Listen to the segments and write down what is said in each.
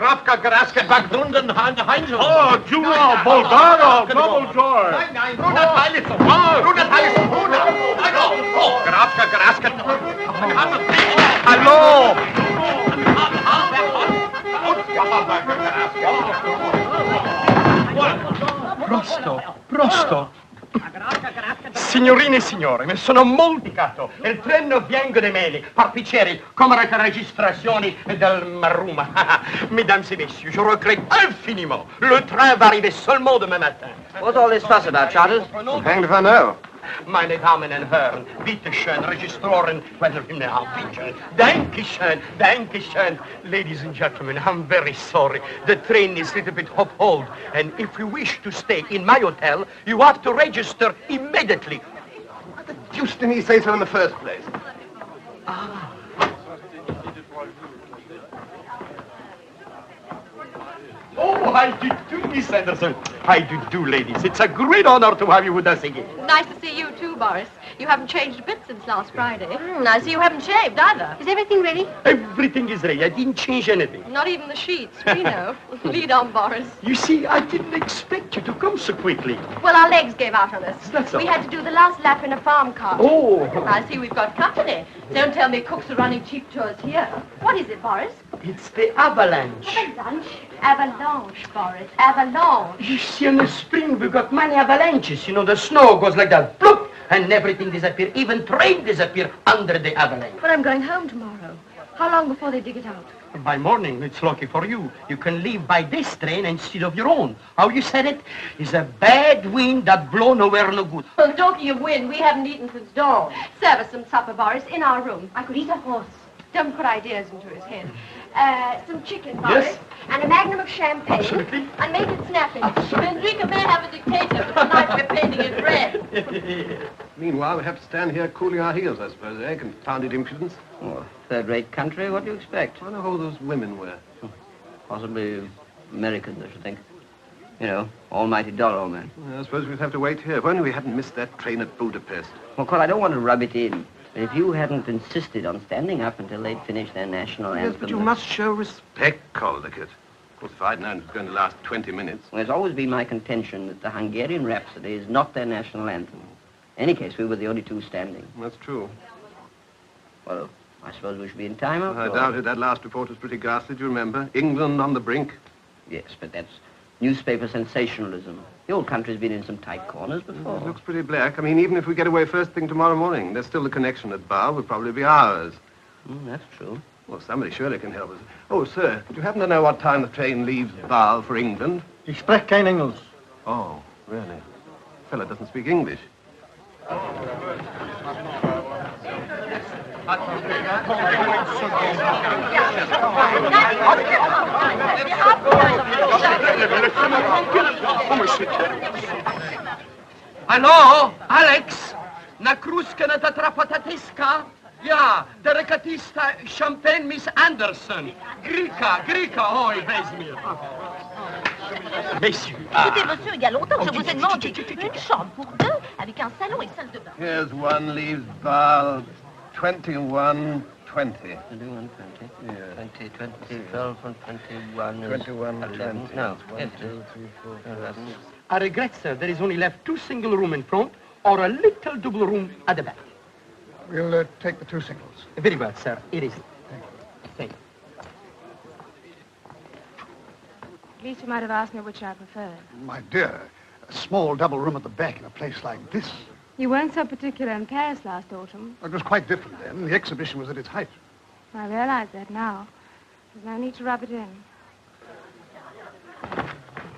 Grafka, Grasket, Bagdunden, Heinz. Oh, Jura, Bulgara, double joy. Nein, Bruder, Teile zum Bruder, Teile zum Bruder. Oh, Grafka, Grasket. Hallo. Prosto. Signorine e signori, mi sono molticato. Il treno viene da me, parpicieri, come le registrazioni del Maruma. Mesdames et messieurs, je regrette infiniment. Le train va arriver seulement demain matin. What's all this fuss about, Charters? Hanged if I know. Meine Damen und Herren, bitte schön, Registroren, bitte. Danke schön. Ladies and gentlemen, I'm very sorry. The train is a little bit hop-hold, and if you wish to stay in my hotel, you have to register immediately. What the deuce did he say so in the first place? Oh, how do you do, Miss Anderson? How do you do, ladies? It's a great honor to have you with us again. Nice to see you too, Boris. You haven't changed a bit since last Friday. I see you haven't shaved either. Is everything ready? Everything is ready. I didn't change anything. Not even the sheets. We know. Lead on, Boris. You see, I didn't expect you to come so quickly. Well, our legs gave out on us. That's all. We had to do the last lap in a farm car. Oh. I see we've got company. Don't tell me cooks are running cheap tours here. What is it, Boris? It's the avalanche. Avalanche? Avalanche, Boris. Avalanche. You see, in the spring, we've got many avalanches. You know, the snow goes like that, bloop, and everything disappears. Even train disappear under the avalanche. But I'm going home tomorrow. How long before they dig it out? By morning, it's lucky for you. You can leave by this train instead of your own. How you said it? It's a bad wind that blow nowhere no good. Well, talking of wind, we haven't eaten since dawn. Serve us some supper, Boris, in our room. I could eat a horse. Don't put ideas into his head. Some chicken, Boris. Yes. And a magnum of champagne. Absolutely. And make it snappy. Enrica may have a dictator, but tonight we're painting it red. Meanwhile, we have to stand here cooling our heels, I suppose, eh? Confounded impudence. Oh, third-rate country, what do you expect? I wonder who those women were. Possibly Americans, I should think. You know, almighty dollar old man. Well, I suppose we'd have to wait here. If only we hadn't missed that train at Budapest. Well, Cole, I don't want to rub it in. But if you hadn't insisted on standing up until they'd finished their national anthem... Yes, but you must show respect, Caldecott. Of course, if I'd known it was going to last 20 minutes. Well, it's always been my contention that the Hungarian Rhapsody is not their national anthem. In any case, we were the only two standing. That's true. Well, I suppose we should be in time, I doubt it. That last report was pretty ghastly, do you remember? England on the brink. Yes, but that's newspaper sensationalism. The old country's been in some tight corners before. It looks pretty black. I mean, even if we get away first thing tomorrow morning, there's still the connection at Basel. Will probably be ours. That's true. Well, somebody surely can help us. Oh, sir, do you happen to know what time the train leaves Basel for England? Ich spreche kein Englisch. Oh, really? Fella doesn't speak English. Hallo, Alex? Na kruska na tatrapatatiska? Ja, der rekatista Champagne Miss Anderson. Grika, oj, Vezmir. Messieurs. Écoutez, monsieur, il y a longtemps que je vous ai demandé une chambre pour deux, avec un salon et salle de bain. Here's one leaves Basel 21:20. 21, 20, Yeah. 20, 20, 12, and 21, 21, 11. 20. No, 1, 2, 3, 4, 5, 6. I regret, sir, there is only left 2 single room in front or a little double room at the back. We'll take the 2 singles. Very well, sir. It is. Thank you. At least you might have asked me which I preferred. My dear, a small double room at the back in a place like this. You weren't so particular in Paris last autumn. It was quite different then. The exhibition was at its height. I realize that now. There's no need to rub it in.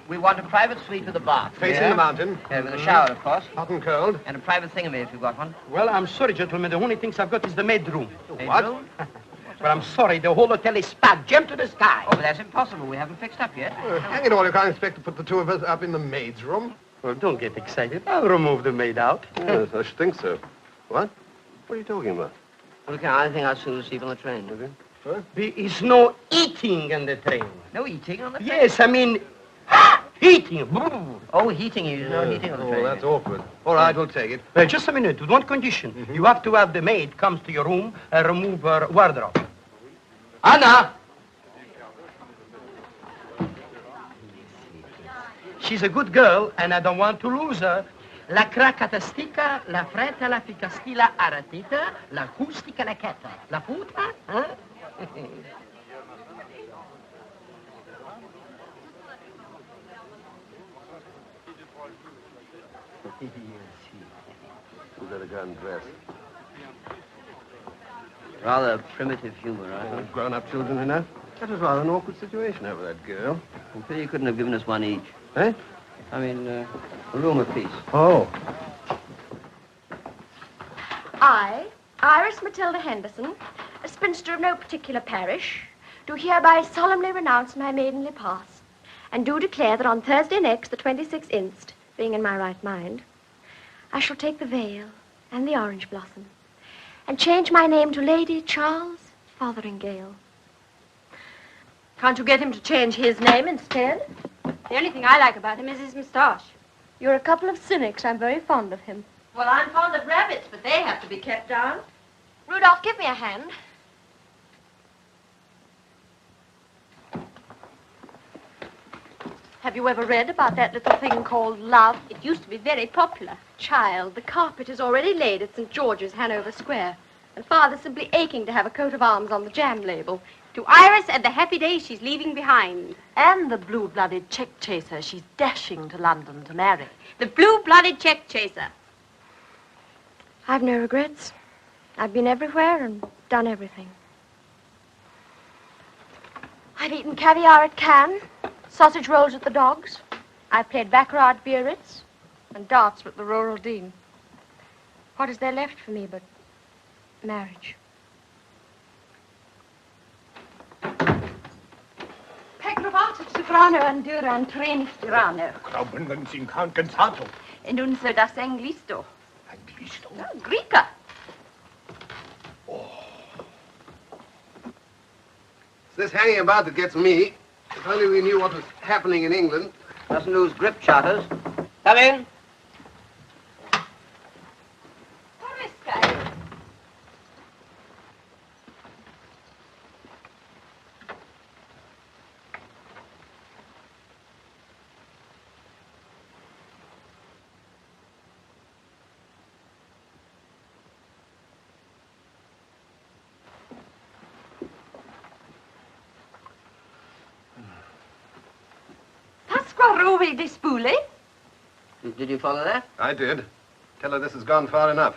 We want a private suite with a bath. Facing the mountain. With a shower, of course. Hot and cold. And a private thingamy if you've got one. Well, I'm sorry, gentlemen. The only things I've got is the maid room. What? Bedroom? Well, I'm sorry. The whole hotel is packed. Jump to the sky. Oh, but that's impossible. We haven't fixed up yet. Hang it all, you can't expect to put the 2 of us up in the maid's room. Well, don't get excited. I'll remove the maid out. Yes, I should think so. What? What are you talking about? Okay, I think I'll soon sleep on the train. Huh? There is no eating on the train. No eating on the train? Yes, I mean, heating. Oh, heating. There's no heating on the train. Oh, that's awkward. All right, we'll take it. Well, just a minute. With one condition. You have to have the maid comes to your room and remove her wardrobe. Anna! She's a good girl, and I don't want to lose her. La cracatastica, la fretta, la ficastila aratita, la acustica, la chetta. La puta, huh? You better go and dress. Rather primitive humor, I think. Grown-up children, you know. That was rather an awkward situation over that girl. I'm sure you couldn't have given us one each. Eh? I mean, a room apiece. Oh. I, Iris Matilda Henderson, a spinster of no particular parish, do hereby solemnly renounce my maidenly pass, and do declare that on Thursday next, the 26th inst., being in my right mind, I shall take the veil and the orange blossom, and change my name to Lady Charles Fotheringale. Can't you get him to change his name instead? The only thing I like about him is his moustache. You're a couple of cynics. I'm very fond of him. Well, I'm fond of rabbits, but they have to be kept down. Rudolph, give me a hand. Have you ever read about that little thing called love? It used to be very popular. Child, the carpet is already laid at St. George's, Hanover Square, and Father's simply aching to have a coat of arms on the jam label. To Iris and the happy days she's leaving behind. And the blue-blooded check chaser she's dashing to London to marry. The blue-blooded check chaser. I've no regrets. I've been everywhere and done everything. I've eaten caviar at Cannes, sausage rolls at the Dogs. I've played baccarat at Biarritz and darts with the Rural Dean. What is there left for me but marriage? Pecrovato, soprano, andura, and treni stirano. Glauben Sie Count Cantato. Und unser das Anglisto. Anglisto. Oh, Greeka. It's this hanging about that gets me. If only we knew what was happening in England. Doesn't lose grip, Charters. Come in. Ruby di Spule. Did you follow that? I did. Tell her this has gone far enough.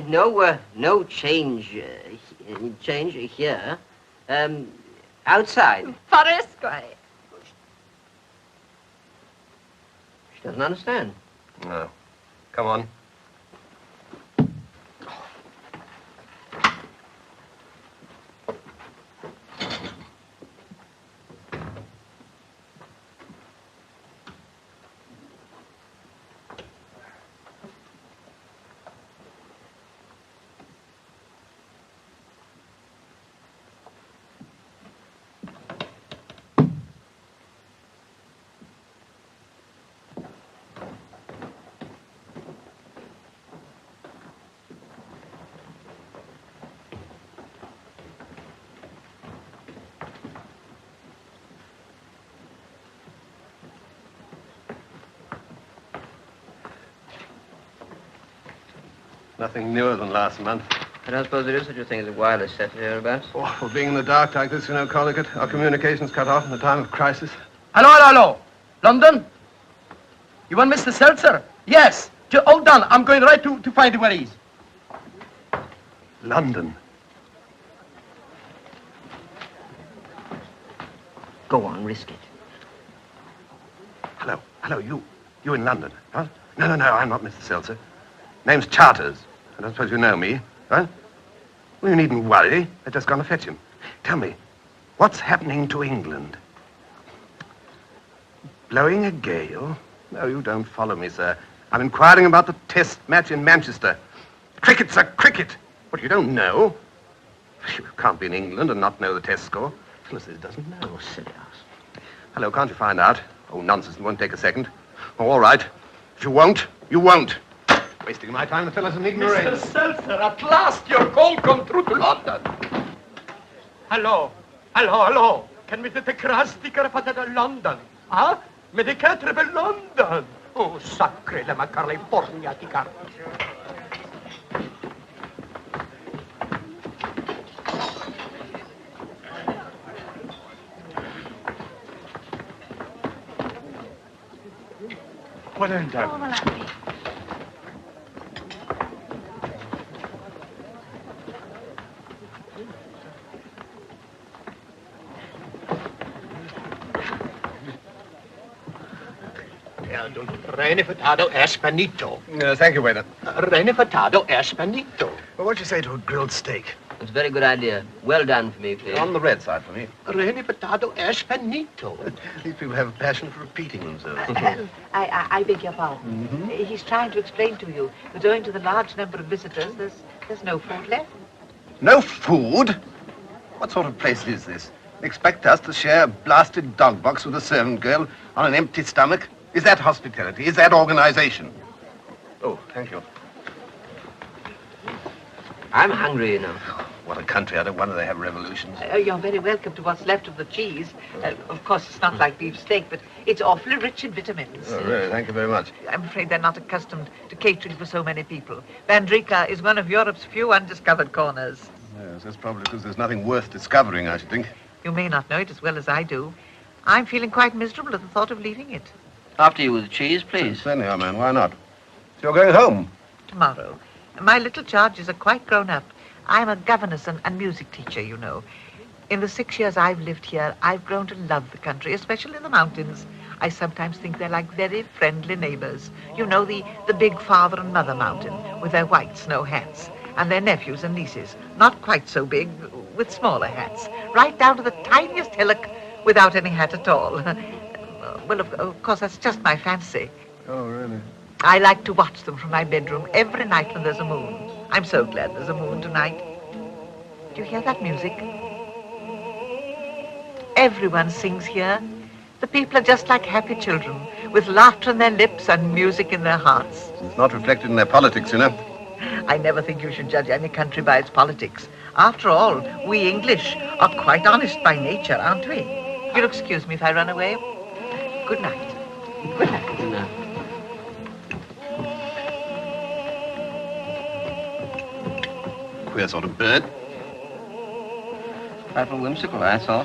No change here. Outside. Faresque. She doesn't understand. No. Come on. Nothing newer than last month. I don't suppose there is such a thing as a wireless set hereabouts. Awful being in the dark like this, you know, Collicutt. Our communications cut off in a time of crisis. Hello, hello, hello. London? You want Mr. Seltzer? Yes. Hold on. I'm going right to find where he is. London. Go on, risk it. Hello, you in London, huh? No, I'm not Mr. Seltzer. Name's Charters. I don't suppose you know me, huh? Well, you needn't worry. I've just gone to fetch him. Tell me, what's happening to England? Blowing a gale? No, you don't follow me, sir. I'm inquiring about the test match in Manchester. Cricket, sir, cricket. What, you don't know? You can't be in England and not know the test score. Phyllis doesn't know. Oh, silly ass. Hello, can't you find out? Oh, nonsense, it won't take a second. Oh, all right. If you won't, you won't. Wasting my time, the fellas are needing a Mr. raise. Seltzer, at last your call come through to London. Hello. Can we take sticker for London? Huh? Me de quatre per London. Oh, sacre la California ti car. What ain't that? Renifitado Espanito. Thank you, waiter. Renifitado Espanito. Well, what'd you say to a grilled steak? It's a very good idea. Well done for me, please. On the red side for me. Renifitado Espanito. These people have a passion for repeating themselves. I beg your pardon. He's trying to explain to you that owing to the large number of visitors, there's no food left. No food? What sort of place is this? Expect us to share a blasted dog box with a servant girl on an empty stomach? Is that hospitality? Is that organization? Oh, thank you. I'm hungry, you know. What a country. I don't wonder they have revolutions. You're very welcome to what's left of the cheese. Of course, it's not like beef steak, but it's awfully rich in vitamins. Oh, really? Thank you very much. I'm afraid they're not accustomed to catering for so many people. Vandrika is one of Europe's few undiscovered corners. Yes, that's probably because there's nothing worth discovering, I should think. You may not know it as well as I do. I'm feeling quite miserable at the thought of leaving it. After you with the cheese, please. Certainly, our man. Why not? So you're going home? Tomorrow. My little charges are quite grown up. I'm a governess and music teacher, you know. In the 6 years I've lived here, I've grown to love the country, especially the mountains. I sometimes think they're like very friendly neighbors. You know, the big father and mother mountain with their white snow hats, and their nephews and nieces, not quite so big, with smaller hats, right down to the tiniest hillock without any hat at all. Well, of course, that's just my fancy. Oh, really? I like to watch them from my bedroom every night when there's a moon. I'm so glad there's a moon tonight. Do you hear that music? Everyone sings here. The people are just like happy children, with laughter on their lips and music in their hearts. It's not reflected in their politics, you know. I never think you should judge any country by its politics. After all, we English are quite honest by nature, aren't we? You'll excuse me if I run away. Good night. Good night. Good night. Queer sort of bird. Trifle whimsical, that's all.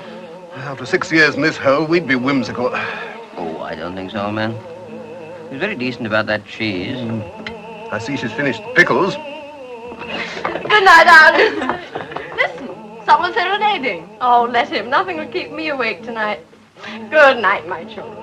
After 6 years in this hole, we'd be whimsical. Oh, I don't think so, man. He was very decent about that cheese. I see she's finished the pickles. Good night, Alice. Listen, someone's serenading. Oh, let him. Nothing will keep me awake tonight. Good night, my children.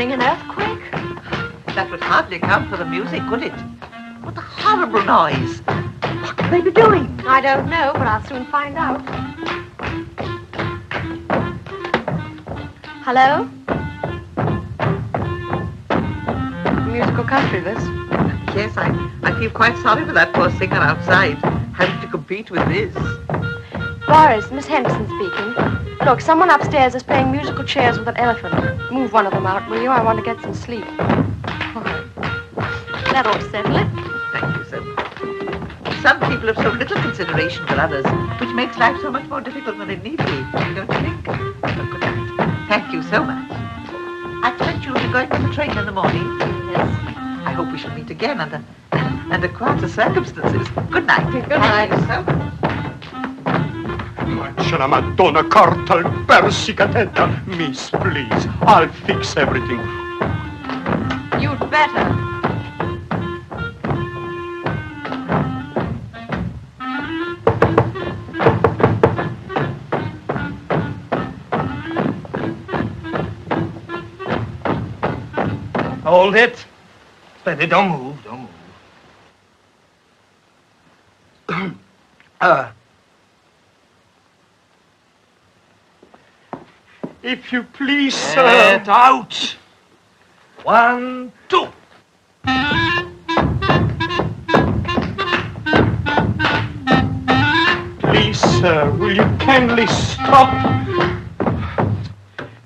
threatening an earthquake? That would hardly account for the music, would it? What a horrible noise. What can they be doing? I don't know, but I'll soon find out. Hello? Musical country, this. Yes, I feel quite sorry for that poor singer outside, having to compete with this. Boris, Miss Henderson speaking. Look, someone upstairs is playing musical chairs with an elephant. Move one of them out, will you? I want to get some sleep. That ought to settle it. Thank you so much. Some people have so little consideration for others, which makes life so much more difficult than it need be, don't you think? Oh, good night. Thank you so much. I expect you'll be going on the train in the morning. Yes. I hope we shall meet again under quieter circumstances. Good night. Good night. Thank you so much. Ma c'è la Madonna carta al persicatetta. Miss, please, I'll fix everything. You'd better. Hold it. Steady, don't move, don't move. If you please, sir. Get out. 1, 2. Please, sir, will you kindly stop?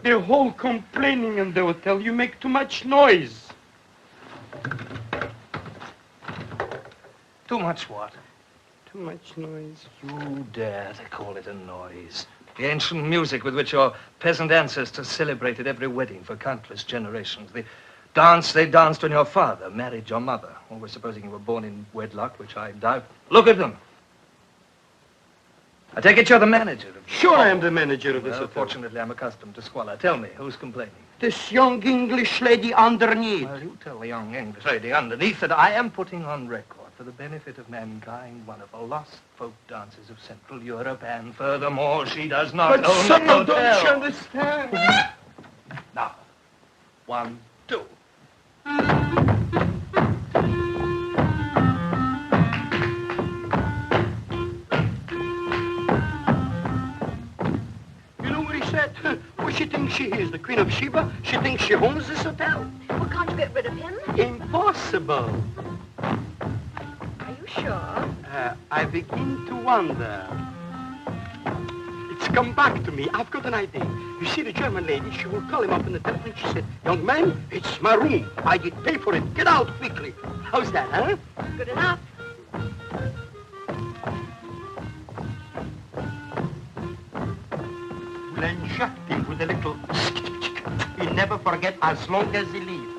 They're all complaining in the hotel. You make too much noise. Too much what? Too much noise. You dare to call it a noise. The ancient music with which your peasant ancestors celebrated every wedding for countless generations. The dance they danced when your father married your mother. Always supposing you were born in wedlock, which I doubt. Look at them. I take it you're the manager of this. Sure, I am the manager of this Well, hotel. fortunately, I'm accustomed to squalor. Tell me, who's complaining? This young English lady underneath. Well, you tell the young English lady underneath that I am putting on record for the benefit of mankind one of the lost folk dances of Central Europe, and furthermore, she does not But own sir, the don't hotel. you understand? Now, 1, 2. You know what he said? What she thinks she is, the Queen of Sheba? She thinks she owns this hotel? Well, can't you get rid of him? Impossible. Are you sure? I begin to wonder. It's come back to me. I've got an idea. You see, the German lady, she will call him up in the telephone. She said, young man, it's my room. I did pay for it. Get out quickly. How's that, huh? Good enough. We'll inject him with a little... He'll never forget as long as he lives.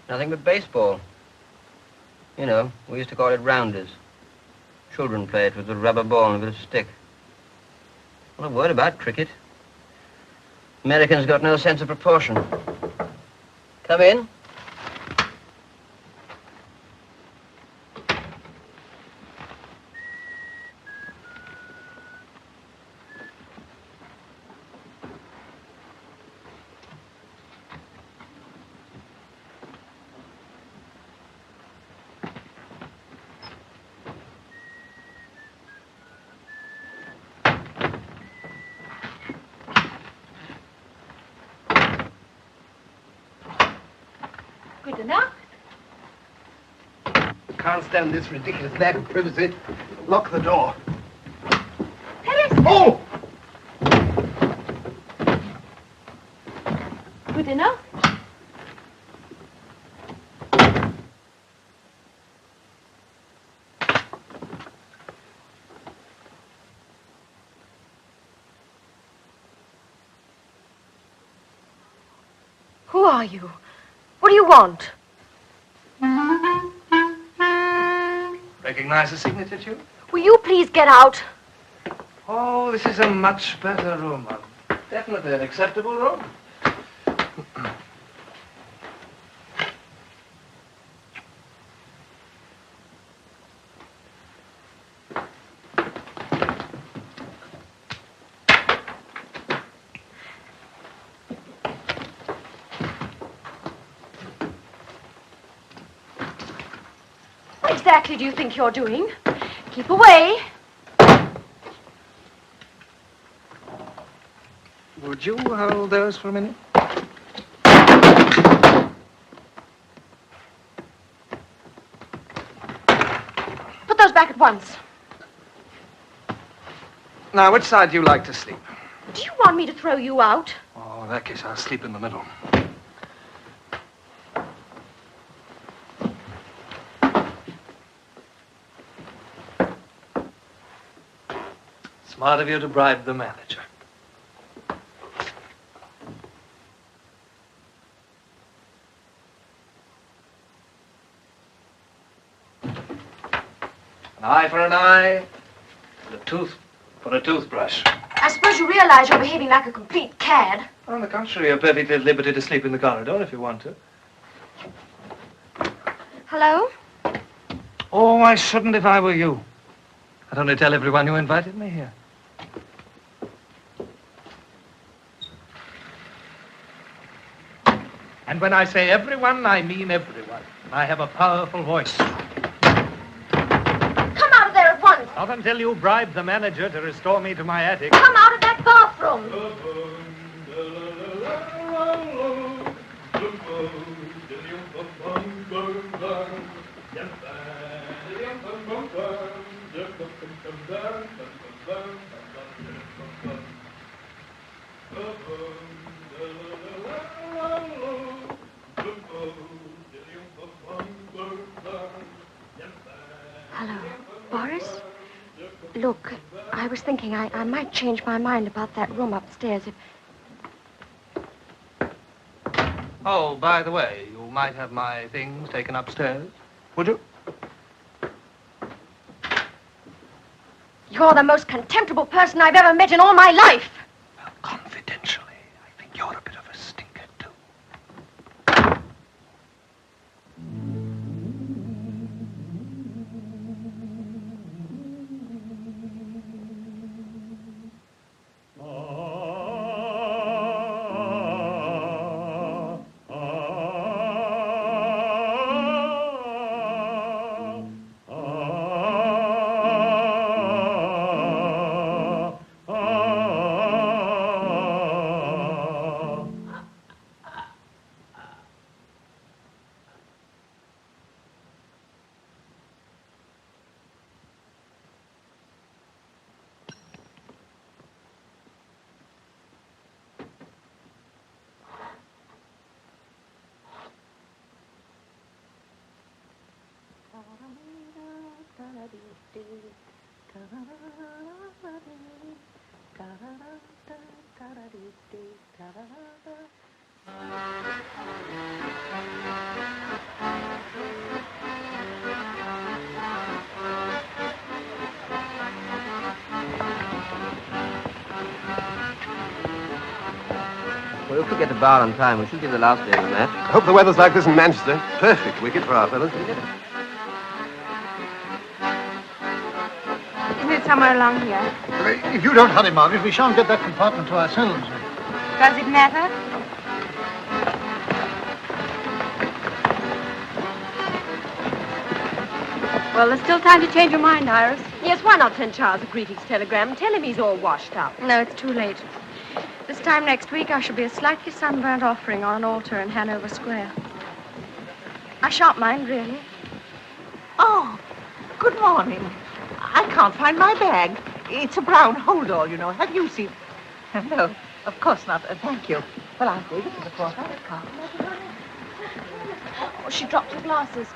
Nothing but baseball. You know, we used to call it rounders. Children play it with a rubber ball and a bit of stick. Not a word about cricket. Americans got no sense of proportion. Come in. Good enough. Can't stand this ridiculous lack of privacy. Lock the door. Harris! Oh! Good enough. Who are you? What do you want? Recognize the signature tune? Will you please get out? Oh, this is a much better room. Definitely an acceptable room. exactly do you think you're doing? Keep away. Would you hold those for a minute? Put those back at once. Now, which side do you like to sleep? Do you want me to throw you out? Oh, in that case, I'll sleep in the middle. Smart of you to bribe the manager. An eye for an eye, and a tooth for a toothbrush. I suppose you realize you're behaving like a complete cad. On the contrary, you're perfectly at liberty to sleep in the corridor if you want to. Hello? Oh, I shouldn't if I were you. I'd only tell everyone you invited me here. And when I say everyone, I mean everyone. I have a powerful voice. Come out of there at once. Not until you bribe the manager to restore me to my attic. Come out of that bathroom. Hello, Boris? Look, I was thinking I might change my mind about that room upstairs if... Oh, by the way, you might have my things taken upstairs. Would you? You're the most contemptible person I've ever met in all my life. Well, confidentially, I think you're a bit of a stinker, too. Well, if we get to bar on time, we should be the last day of the match. I hope the weather's like this in Manchester. Perfect wicket for our fellas. Isn't it somewhere along here? If you don't hurry, Margaret, we shan't get that compartment to ourselves. Does it matter? Well, there's still time to change your mind, Iris. Yes, why not send Charles a greetings telegram and tell him he's all washed up? No, it's too late. This time next week, I shall be a slightly sunburnt offering on an altar in Hanover Square. I shan't mind, really. Oh, good morning. I can't find my bag. It's a brown hold-all, you know. Have you seen... No, of course not. Thank you. Well, I'll take it to the porter. Oh, she dropped her glasses.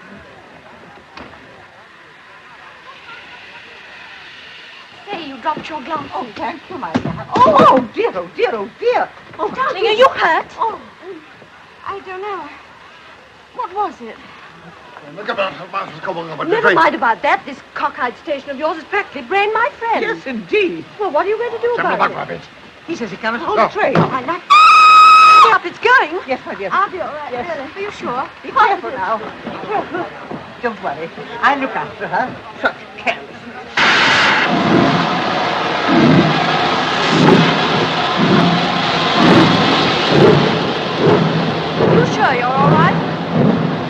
Say, you dropped your glasses. Oh, thank you, my dear. Oh, dear, oh, dear, oh, dear. Oh, Darling, are you hurt? Oh, I don't know. What was it? Look about what's going on. Never mind about that. This cockeyed station of yours is practically brained my friend. yes, indeed. Well, what are you going to do about it? He says he cannot hold a train. I like... Up, it's going. Yes, my dear. I'll be all right, Yes. really. Are you sure? Be careful now. Be careful. Don't worry. I'll look after her. Such carelessness. You sure you're all right?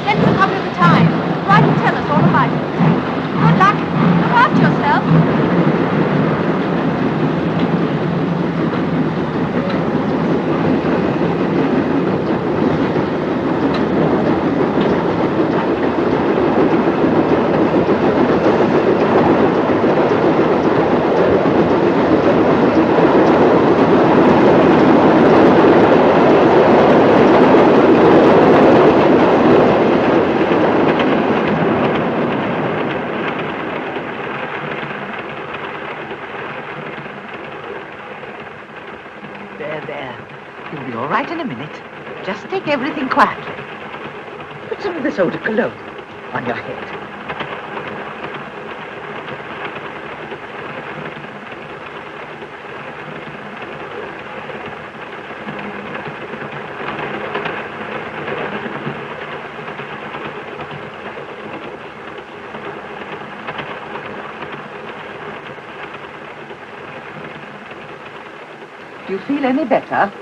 Send us a copy of the Times. Write and tell us all about it. There. You'll be all right in a minute. Just take everything quietly. Put some of this eau de cologne on your head. Do you feel any better?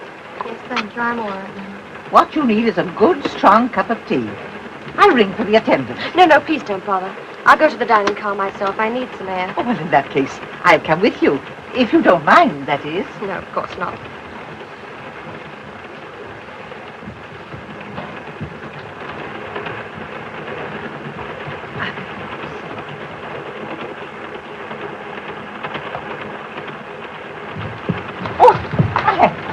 Yes, thank you. I'm all right now. What you need is a good, strong cup of tea. I'll ring for the attendant. No, please don't bother. I'll go to the dining car myself. I need some air. Oh, well, in that case, I'll come with you. If you don't mind, that is. No, of course not.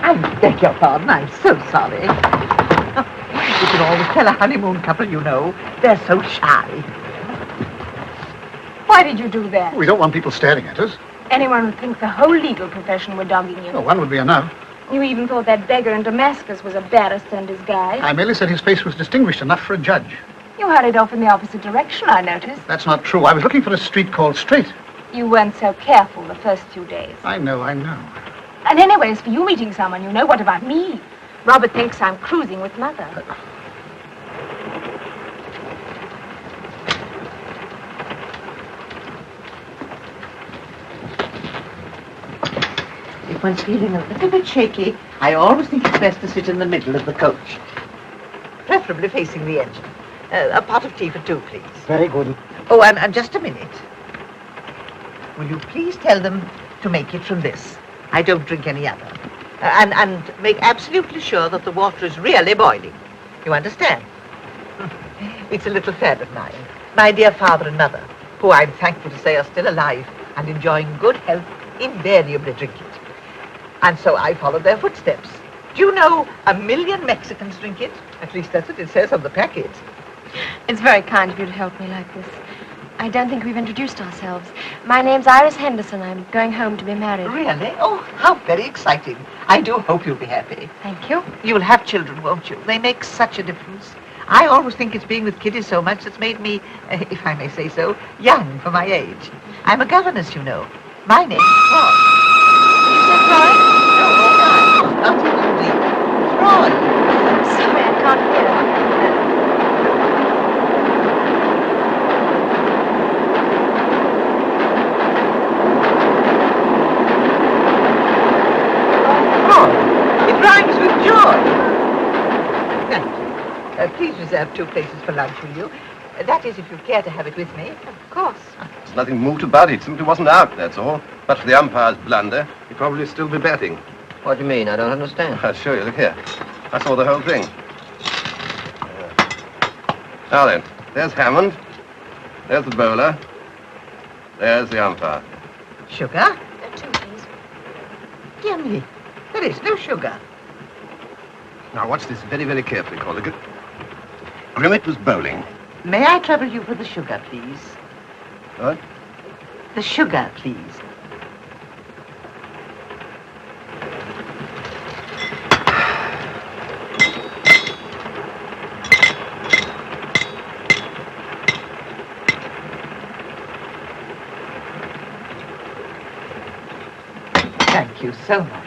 I beg your pardon. I'm so sorry. You can always tell a honeymoon couple, you know. They're so shy. Why did you do that? We don't want people staring at us. Anyone would think the whole legal profession were dogging you. Well, one would be enough. You even thought that beggar in Damascus was a barrister and his guide. I merely said his face was distinguished enough for a judge. You hurried off in the opposite direction, I noticed. That's not true. I was looking for a street called Straight. You weren't so careful the first few days. I know. And anyways, for you meeting someone, you know, what about me? Robert thinks I'm cruising with Mother. If one's feeling a little bit shaky, I always think it's best to sit in the middle of the coach. Preferably facing the engine. A pot of tea for two, please. Very good. Oh, and just a minute. Will you please tell them to make it from this? I don't drink any other. And make absolutely sure that the water is really boiling. You understand? It's a little fad of mine. My dear father and mother, who I'm thankful to say are still alive and enjoying good health, invariably drink it. And so I followed their footsteps. Do you know 1 million Mexicans drink it? At least that's what it says on the packet. It's very kind of you to help me like this. I don't think we've introduced ourselves. My name's Iris Henderson. I'm going home to be married. Really? Oh, how very exciting. I do hope you'll be happy. Thank you. You'll have children, won't you? They make such a difference. I always think it's being with kiddies so much that's made me, if I may say so, young for my age. I'm a governess, you know. My name's Troy. You said Florence? No, not Indeed. Troy. I'm sorry, I can't hear. It rhymes with joy. Thank you. Please reserve 2 places for lunch, will you? That is, if you care to have it with me. Of course. There's nothing moved about it. Simply wasn't out, that's all. But for the umpire's blunder, he'd probably still be batting. What do you mean? I don't understand. I'll show you. Look here. I saw the whole thing. Now then, there's Hammond. There's the bowler. There's the umpire. Sugar? 2, please. Dear me, there is no sugar. Now watch this very, very carefully, Colligan. Grimmett was bowling. May I trouble you for the sugar, please? What? The sugar, please. Thank you so much.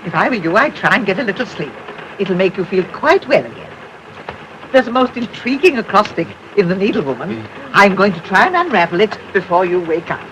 If I were you, I'd try and get a little sleep. It'll make you feel quite well again. There's a most intriguing acrostic in The Needlewoman. I'm going to try and unravel it before you wake up.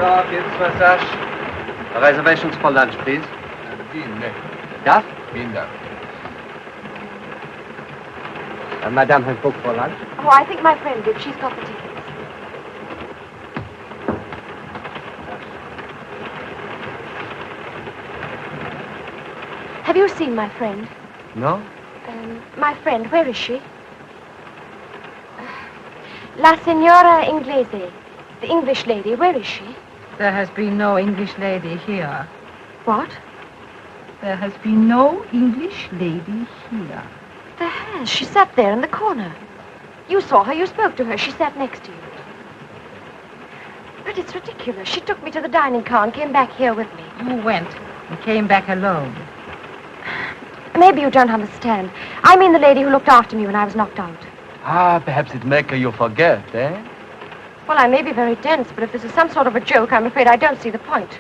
Dog, it's Versace. Reservations for lunch, please. Yeah? Madame has booked for lunch. Oh, I think my friend did. She's got the tickets. Have you seen my friend? No? My friend, where is she? La Signora Inglese. The English lady, where is she? There has been no English lady here. What? There has been no English lady here. There has. She sat there in the corner. You saw her, you spoke to her. She sat next to you. But it's ridiculous. She took me to the dining car and came back here with me. You went and came back alone. Maybe you don't understand. I mean the lady who looked after me when I was knocked out. Perhaps it make you forget, eh? Well, I may be very dense, but if this is some sort of a joke, I'm afraid I don't see the point.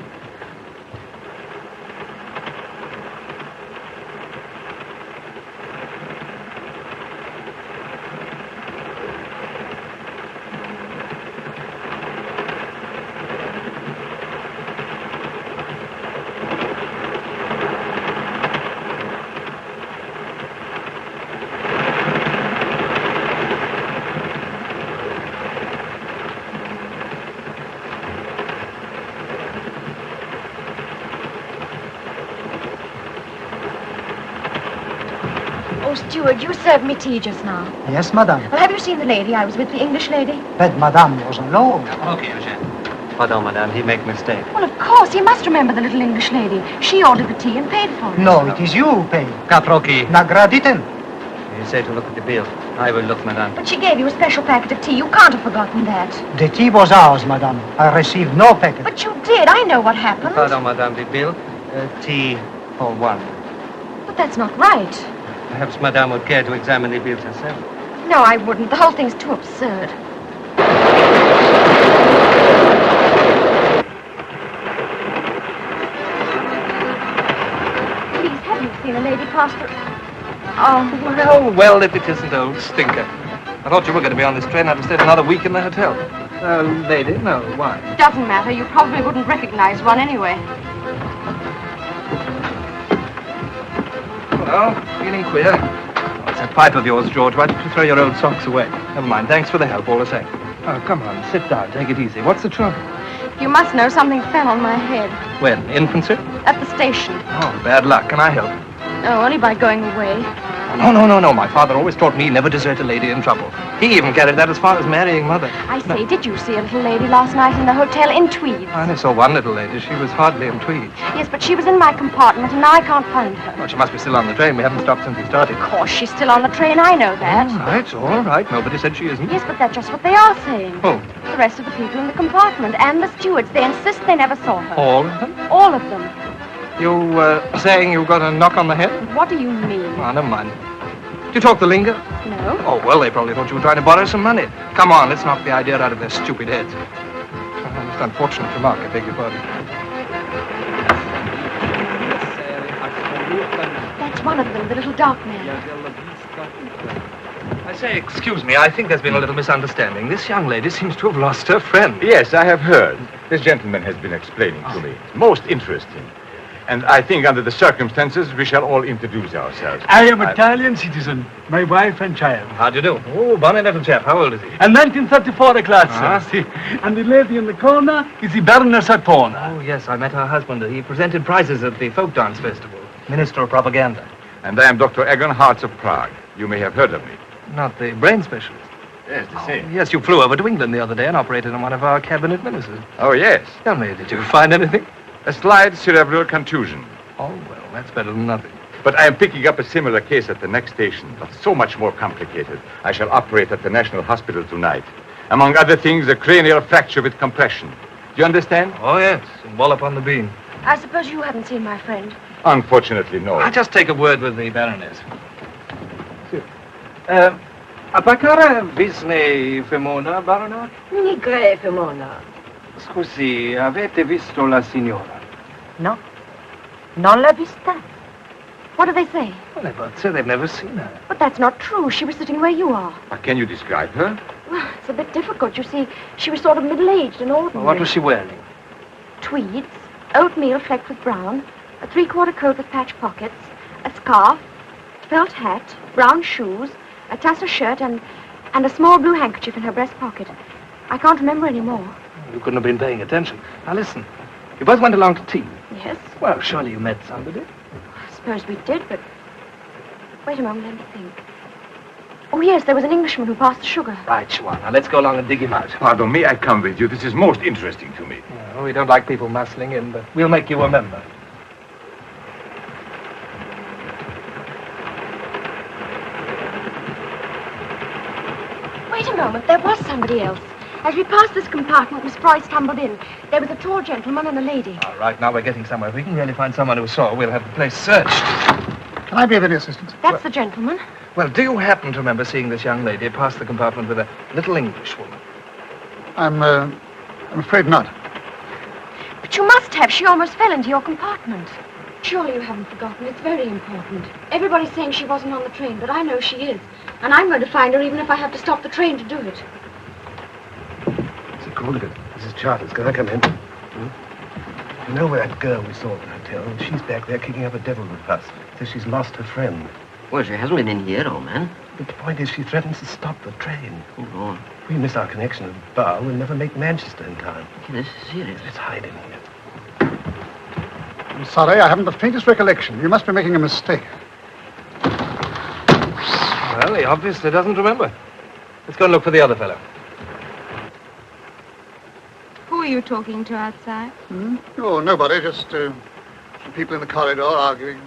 Oh, steward, you served me tea just now. Yes, madame. Well, have you seen the lady? I was with the English lady. But madame was alone. Okay, Eugene. Pardon, madame, he make mistake. Well, of course, he must remember the little English lady. She ordered the tea and paid for it. No, it is you who pay. Caproki. Nagraditen. You say to look at the bill. I will look, madame. But she gave you a special packet of tea. You can't have forgotten that. The tea was ours, madame. I received no packet. But you did. I know what happened. Pardon, madame, the bill. Tea for one. But that's not right. Perhaps madame would care to examine the bills herself. No, I wouldn't. The whole thing's too absurd. Please, have you seen a lady pass through? Oh, Well, if it isn't old Stinker. I thought you were going to be on this train. I'd have stayed another week in the hotel. Lady? No, why? doesn't matter. You probably wouldn't recognize one anyway. Well, feeling queer. Oh, it's that pipe of yours, George. Why don't you throw your old socks away? Never mind. Thanks for the help, all the same. Oh, come on. Sit down. Take it easy. What's the trouble? You must know something fell on my head. When? Infancy? At the station. Oh, bad luck. Can I help? No, only by going away. No. My father always taught me never desert a lady in trouble. He even carried that as far as marrying mother. I say, did you see a little lady last night in the hotel in tweeds? I only saw one little lady. She was hardly in tweeds. Yes, but she was in my compartment, and now I can't find her. Well, she must be still on the train. We haven't stopped since we started. Of course, she's still on the train. I know that. All right. Nobody said she isn't. Yes, but that's just what they are saying. Who? The rest of the people in the compartment and the stewards. They insist they never saw her. All of them? All of them. You, saying you got a knock on the head? What do you mean? Oh, never mind. Do you talk the lingo? No. Oh, well, they probably thought you were trying to borrow some money. Come on, let's knock the idea out of their stupid heads. Most unfortunate remark, I beg your pardon. That's one of them, the little dark man. I say, excuse me, I think there's been a little misunderstanding. This young lady seems to have lost her friend. Yes, I have heard. This gentleman has been explaining to me. Most interesting. And I think under the circumstances, we shall all introduce ourselves. I am Italian citizen. My wife and child. How do you do? Oh, bonny little chap. How old is he? And 1934 class, sir. And the lady in the corner is the Baroness Atona. Oh, yes, I met her husband. He presented prizes at the folk dance festival. Minister of Propaganda. And I am Dr. Egon Hartz of Prague. You may have heard of me. Not the brain specialist. Yes, the same. Yes, you flew over to England the other day and operated on one of our cabinet ministers. Oh, yes. Tell me, did you find anything? A slight cerebral contusion. Oh, well, that's better than nothing. But I am picking up a similar case at the next station, but so much more complicated. I shall operate at the National Hospital tonight. Among other things, a cranial fracture with compression. Do you understand? Oh, yes. Wallop on the bean. I suppose you haven't seen my friend. Unfortunately, no. I'll just take a word with the Baroness. Appacare visne femona, Baronat? Nigre, Femona. Scusi, avete visto la signora? No. Non l'ha vista. What do they say? Well, they both say they've never seen her. But that's not true. She was sitting where you are. Can you describe her? Well, it's a bit difficult. You see, she was sort of middle-aged and ordinary. Well, what was she wearing? tweeds, oatmeal flecked with brown, a three-quarter coat with patch pockets, a scarf, felt hat, brown shoes, a tassel shirt, and a small blue handkerchief in her breast pocket. I can't remember any more. You couldn't have been paying attention. Now listen, you both went along to tea. Yes? Well, surely you met somebody. I suppose we did, but... Wait a moment, let me think. Oh, yes, there was an Englishman who passed the sugar. Right, Schwan. Now let's go along and dig him out. Pardon, may I come with you? This is most interesting to me. No, we don't like people muscling in, but we'll make you a member. Wait a moment, there was somebody else. As we passed this compartment, Miss Froy stumbled in. There was a tall gentleman and a lady. All right, now we're getting somewhere. If we can really find someone who saw, we'll have the place searched. Can I be of any assistance? That's the gentleman. Well, do you happen to remember seeing this young lady pass the compartment with a little English woman? I'm afraid not. But you must have. She almost fell into your compartment. Surely you haven't forgotten. It's very important. Everybody's saying she wasn't on the train, but I know she is. And I'm going to find her even if I have to stop the train to do it. Mr. Corligan, Mrs. Charters, can I come in? You know that girl we saw at the hotel? She's back there kicking up a devil with us. Says she's lost her friend. Well, she hasn't been in here, old man. But the point is she threatens to stop the train. Oh, Lord. If we miss our connection at the bar, we'll never make Manchester in time. Okay, this is serious. Let's hide in here. I'm sorry, I haven't the faintest recollection. You must be making a mistake. Well, he obviously doesn't remember. Let's go and look for the other fellow. Who are you talking to outside? Oh, nobody, just people in the corridor arguing.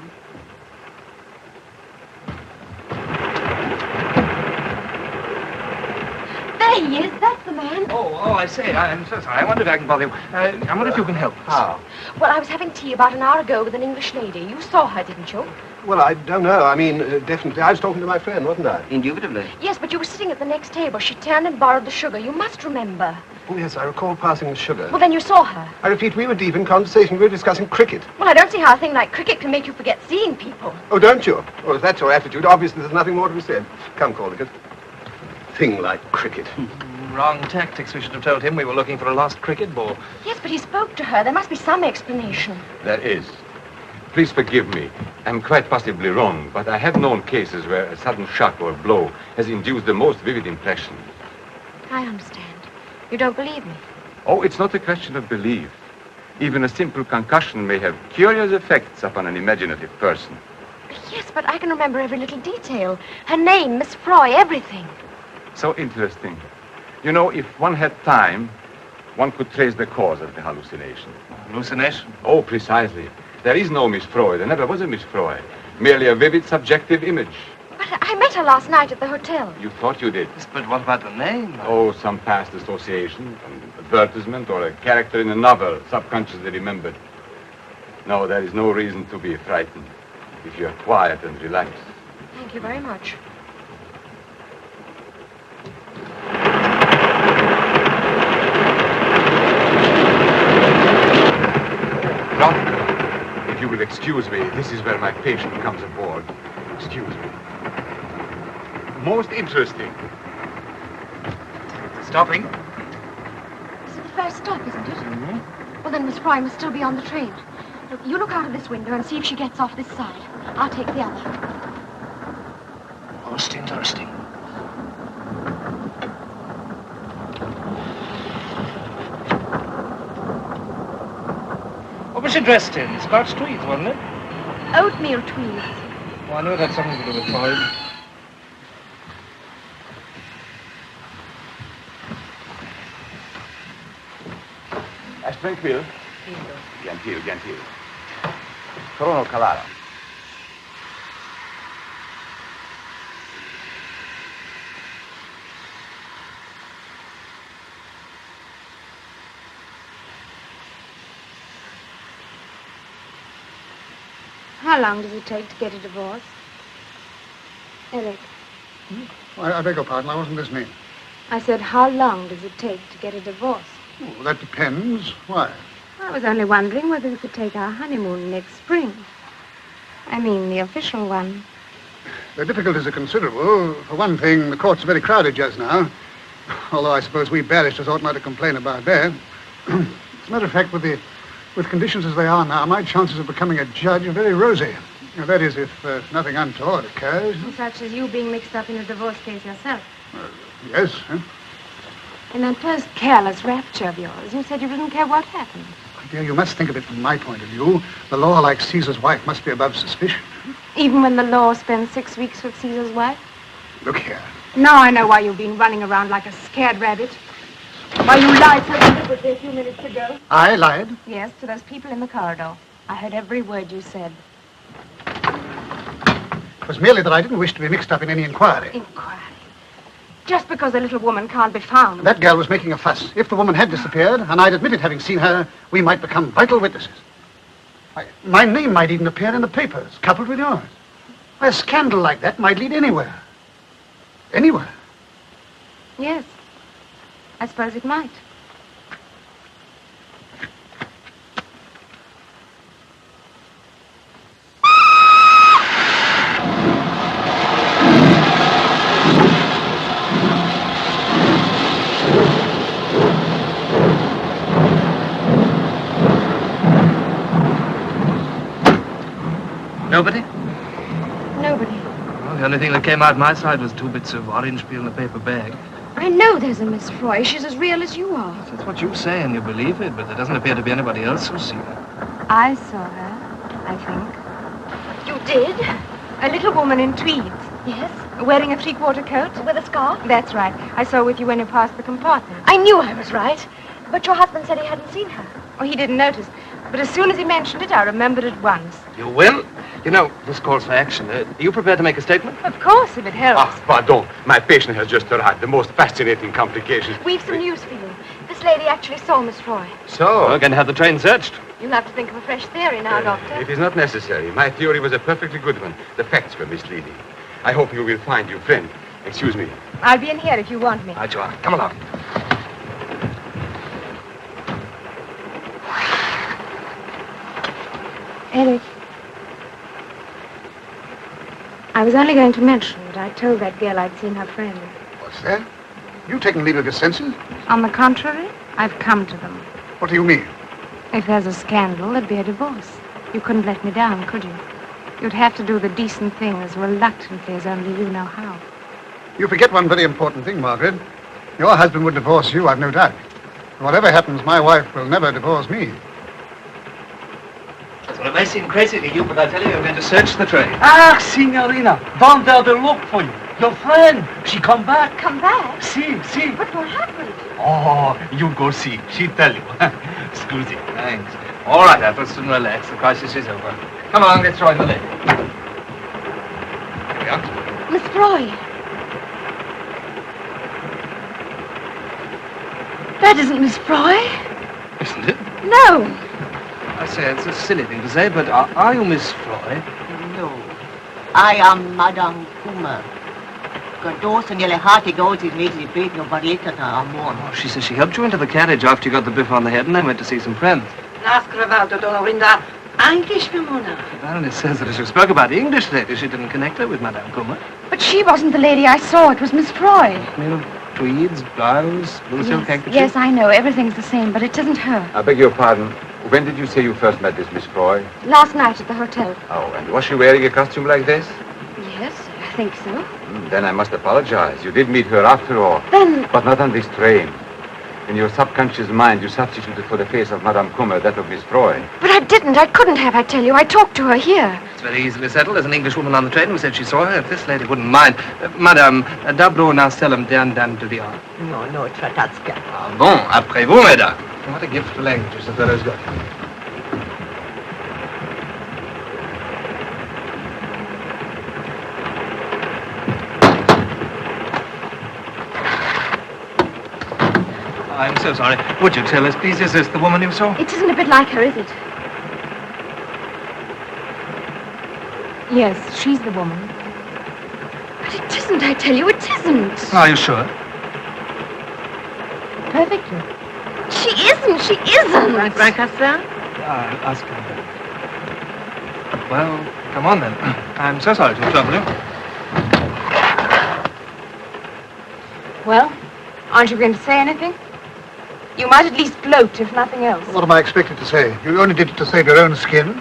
There he is. That's the man. Oh, I say, I'm so sorry. I wonder if I can bother you. I wonder if you can help us. How? Well, I was having tea about an hour ago with an English lady. You saw her, didn't you? Well, I don't know. I mean, definitely. I was talking to my friend, wasn't I? Indubitably. Yes, but you were sitting at the next table. She turned and borrowed the sugar. You must remember. Oh, yes, I recall passing the sugar. Well, then you saw her. I repeat, we were deep in conversation. We were discussing cricket. Well, I don't see how a thing like cricket can make you forget seeing people. Oh, don't you? Well, if that's your attitude, obviously there's nothing more to be said. Come, Corligan. Thing like cricket. Wrong tactics. We should have told him we were looking for a lost cricket ball. Yes, but he spoke to her. There must be some explanation. There is. Please forgive me. I'm quite possibly wrong, but I have known cases where a sudden shock or blow has induced the most vivid impression. I understand. You don't believe me? Oh, it's not a question of belief. Even a simple concussion may have curious effects upon an imaginative person. Yes, but I can remember every little detail. Her name, Miss Froy, everything. So interesting. You know, if one had time, one could trace the cause of the hallucination. Hallucination? Oh, precisely. There is no Miss Froy. There never was a Miss Froy. Merely a vivid subjective image. But I met her last night at the hotel. You thought you did. Yes, but what about the name? Oh, some past association, an advertisement, or a character in a novel, subconsciously remembered. No, there is no reason to be frightened if you are quiet and relaxed. Thank you very much. If you will excuse me, this is where my patient comes aboard. Excuse me. Most interesting. Stopping. This is the first stop, isn't it? Mm-hmm. Well, then Miss Fry must still be on the train. Look, you look out of this window and see if she gets off this side. I'll take the other. Most interesting. What was she dressed in? Scotch tweeds, wasn't it? Oatmeal tweeds. Oh, I knew it had something to do with Freud. Est tranquilo? Gentil, gentil. Crono calaro. How long does it take to get a divorce? Eric, I beg your pardon, I wasn't listening. I said, how long does it take to get a divorce? Oh, that depends. Why? I was only wondering whether we could take our honeymoon next spring. I mean, the official one. The difficulties are considerable. For one thing, the courts are very crowded just now. Although I suppose we barristers ought not to complain about that. As a matter of fact, with the With conditions as they are now, my chances of becoming a judge are very rosy. Now, that is, if nothing untoward occurs. Such as you being mixed up in a divorce case yourself. Yes. Huh? In that first careless rapture of yours, you said you didn't care what happened. My dear, you must think of it from my point of view. The law, like Caesar's wife, must be above suspicion. Even when the law spends 6 weeks with Caesar's wife? Look here. Now I know why you've been running around like a scared rabbit. Why you lied so deliberately a few minutes ago. I lied? Yes, to those people in the corridor. I heard every word you said. It was merely that I didn't wish to be mixed up in any inquiry. Inquiry? Just because a little woman can't be found. That girl was making a fuss. If the woman had disappeared, and I'd admitted having seen her, we might become vital witnesses. My name might even appear in the papers, coupled with yours. A scandal like that might lead anywhere. Anywhere. Yes. I suppose it might. Nobody? Nobody. Well, the only thing that came out my side was 2 bits of orange peel in a paper bag. I know there's a Miss Froy. She's as real as you are. That's what you say and you believe it, but there doesn't appear to be anybody else who's seen her. I saw her, I think. You did? A little woman in tweeds. Yes. Wearing a 3/4 coat. With a scarf? That's right. I saw her with you when you passed the compartment. I knew I was right. But your husband said he hadn't seen her. Oh, he didn't notice. But as soon as he mentioned it, I remembered at once. You will? You know, this calls for action. Are you prepared to make a statement? Of course, if it helps. Ah, pardon. My patient has just arrived. The most fascinating complications. We've some news for you. This lady actually saw Miss Froy. So? We're going to have the train searched. You'll have to think of a fresh theory now, Doctor. It is not necessary. My theory was a perfectly good one. The facts were misleading. I hope you will find your friend. Excuse me. I'll be in here if you want me. Right you are. Come along. Eric. I was only going to mention that I told that girl I'd seen her friend. What's that? You taken leave of your senses? On the contrary, I've come to them. What do you mean? If there's a scandal, there'd be a divorce. You couldn't let me down, could you? You'd have to do the decent thing as reluctantly as only you know how. You forget one very important thing, Margaret. Your husband would divorce you, I've no doubt. Whatever happens, my wife will never divorce me. Well, it may seem crazy to you, but I tell you, I'm going to search the train. Ah, signorina, down there they look for you. Your friend, she come back. Come back? See. But what happened? Oh, you go see. She tell you. Scusi. Thanks. All right, Alfred, and relax. The crisis is over. Come along, let's join the lady. Here we are. Miss Froy. That isn't Miss Froy. Isn't it? No. I say, it's a silly thing to say, but are you Miss Froy? No. I am Madame Kuma. Dos and yellow hearty goes is made the bait no barletta amor. Oh, she says she helped you into the carriage after you got the biff on the head and then went to see some friends. Nascravato Dorinda, Ankish Mimona. The Baroness says that as you spoke about the English lady, she didn't connect her with Madame Kuma. But she wasn't the lady I saw. It was Miss Froy. Made of tweeds, blouse, blue silk handkerchief. Yes, I know. Everything's the same, but it isn't her. I beg your pardon. When did you say you first met this Miss Froy? Last night at the hotel. Oh, and was she wearing a costume like this? Yes, I think so. Then I must apologize. You did meet her after all. Then... But not on this train. In your subconscious mind, you substituted for the face of Madame Kummer that of Miss Froy. But I didn't. I couldn't have, I tell you. I talked to her here. It's very easily settled. There's an English woman on the train who said she saw her. If this lady wouldn't mind. Madame, d'abord now selam dan to the art. No, Tratatska. Ah bon, après vous, mesdames. What a gift for languages the fellow's got. I'm so sorry. Would you tell us, please, is this the woman you saw? It isn't a bit like her, is it? Yes, she's the woman. But it isn't, I tell you. It isn't. Are you sure? Perfectly. She isn't. She isn't. Francassa? I'll ask her. Well, come on then. I'm so sorry to trouble you. Well, aren't you going to say anything? You might at least gloat, if nothing else. What am I expected to say? You only did it to save your own skin.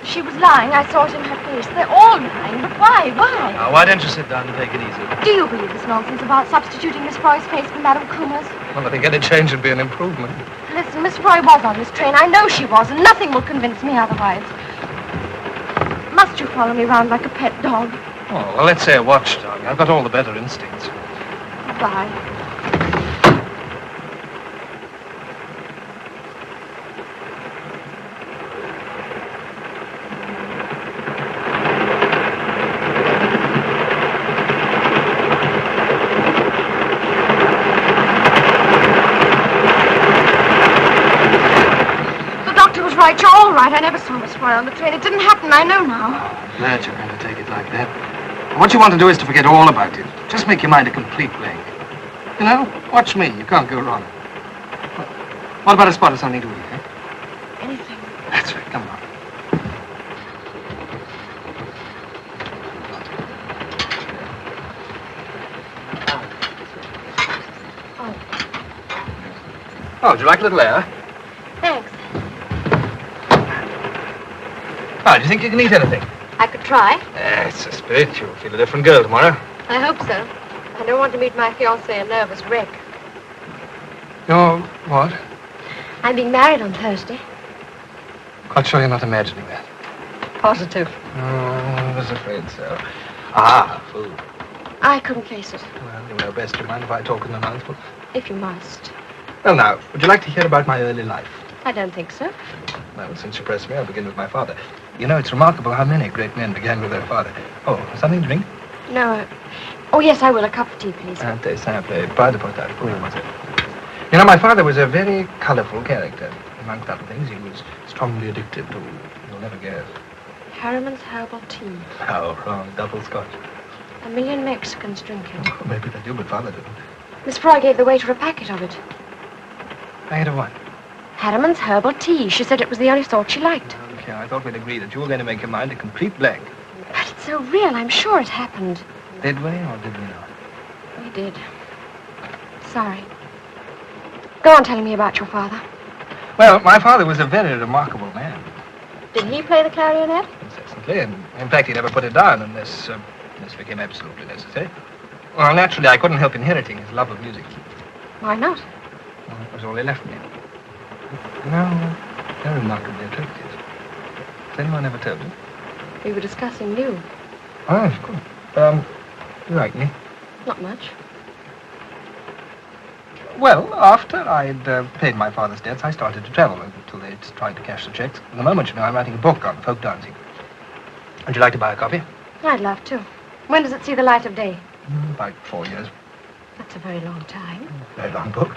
She was lying. I saw it in her face. They're all lying. But why? Why? Now, why don't you sit down and take it easy? Do you believe this nonsense about substituting Miss Froy's face for Madame Kummer's? Well, I think any change would be an improvement. Listen, Miss Froy was on this train. I know she was, and nothing will convince me otherwise. Must you follow me round like a pet dog? Oh, well, let's say a watchdog. I've got all the better instincts. Bye. Right, you're all right. I never saw Miss Froy on the train. It didn't happen, I know now. I'm glad you're going to take it like that. What you want to do is to forget all about it. Just make your mind a complete blank. You know, watch me. You can't go wrong. What about a spot of something to eat, eh? Anything. That's right. Come on. Oh, would you like a little air? Thanks. Oh, do you think you can eat anything? I could try. It's a spirit. You'll feel a different girl tomorrow. I hope so. I don't want to meet my fiancé a nervous wreck. You're what? I'm being married on Thursday. Quite sure you're not imagining that. Positive. Oh, I was afraid so. Ah, food. I couldn't face it. Well, you know best. Do you mind if I talk in announcement? If you must. Well, now, would you like to hear about my early life? I don't think so. Well, since you press me, I'll begin with my father. You know, it's remarkable how many great men began with their father. Oh, something to drink? No. Oh, yes, I will. A cup of tea, please. Très simple. Pas de portage. Oui, monsieur. You know, my father was a very colorful character. Amongst other things, he was strongly addicted to, you'll never guess. Harriman's herbal tea. How wrong. Double scotch. 1,000,000 Mexicans drink it. Oh, maybe they do, but father didn't. Miss Froy gave the waiter a packet of it. Packet of what? Harriman's herbal tea. She said it was the only sort she liked. Okay, I thought we'd agree that you were going to make your mind a complete blank. But it's so real. I'm sure it happened. Did we or did we not? We did. Sorry. Go on telling me about your father. Well, my father was a very remarkable man. Did he play the clarionet? Incessantly, and in fact, he never put it down unless this became absolutely necessary. Well, naturally, I couldn't help inheriting his love of music. Why not? Well, it was all he left me. No, they're remarkably attractive. Has anyone ever told you? We were discussing you. Oh, of course. You like me? Not much. Well, after I'd paid my father's debts, I started to travel until they'd tried to cash the checks. At the moment, you know, I'm writing a book on folk dancing. Would you like to buy a copy? I'd love to. When does it see the light of day? About 4 years. That's a very long time. Very long book.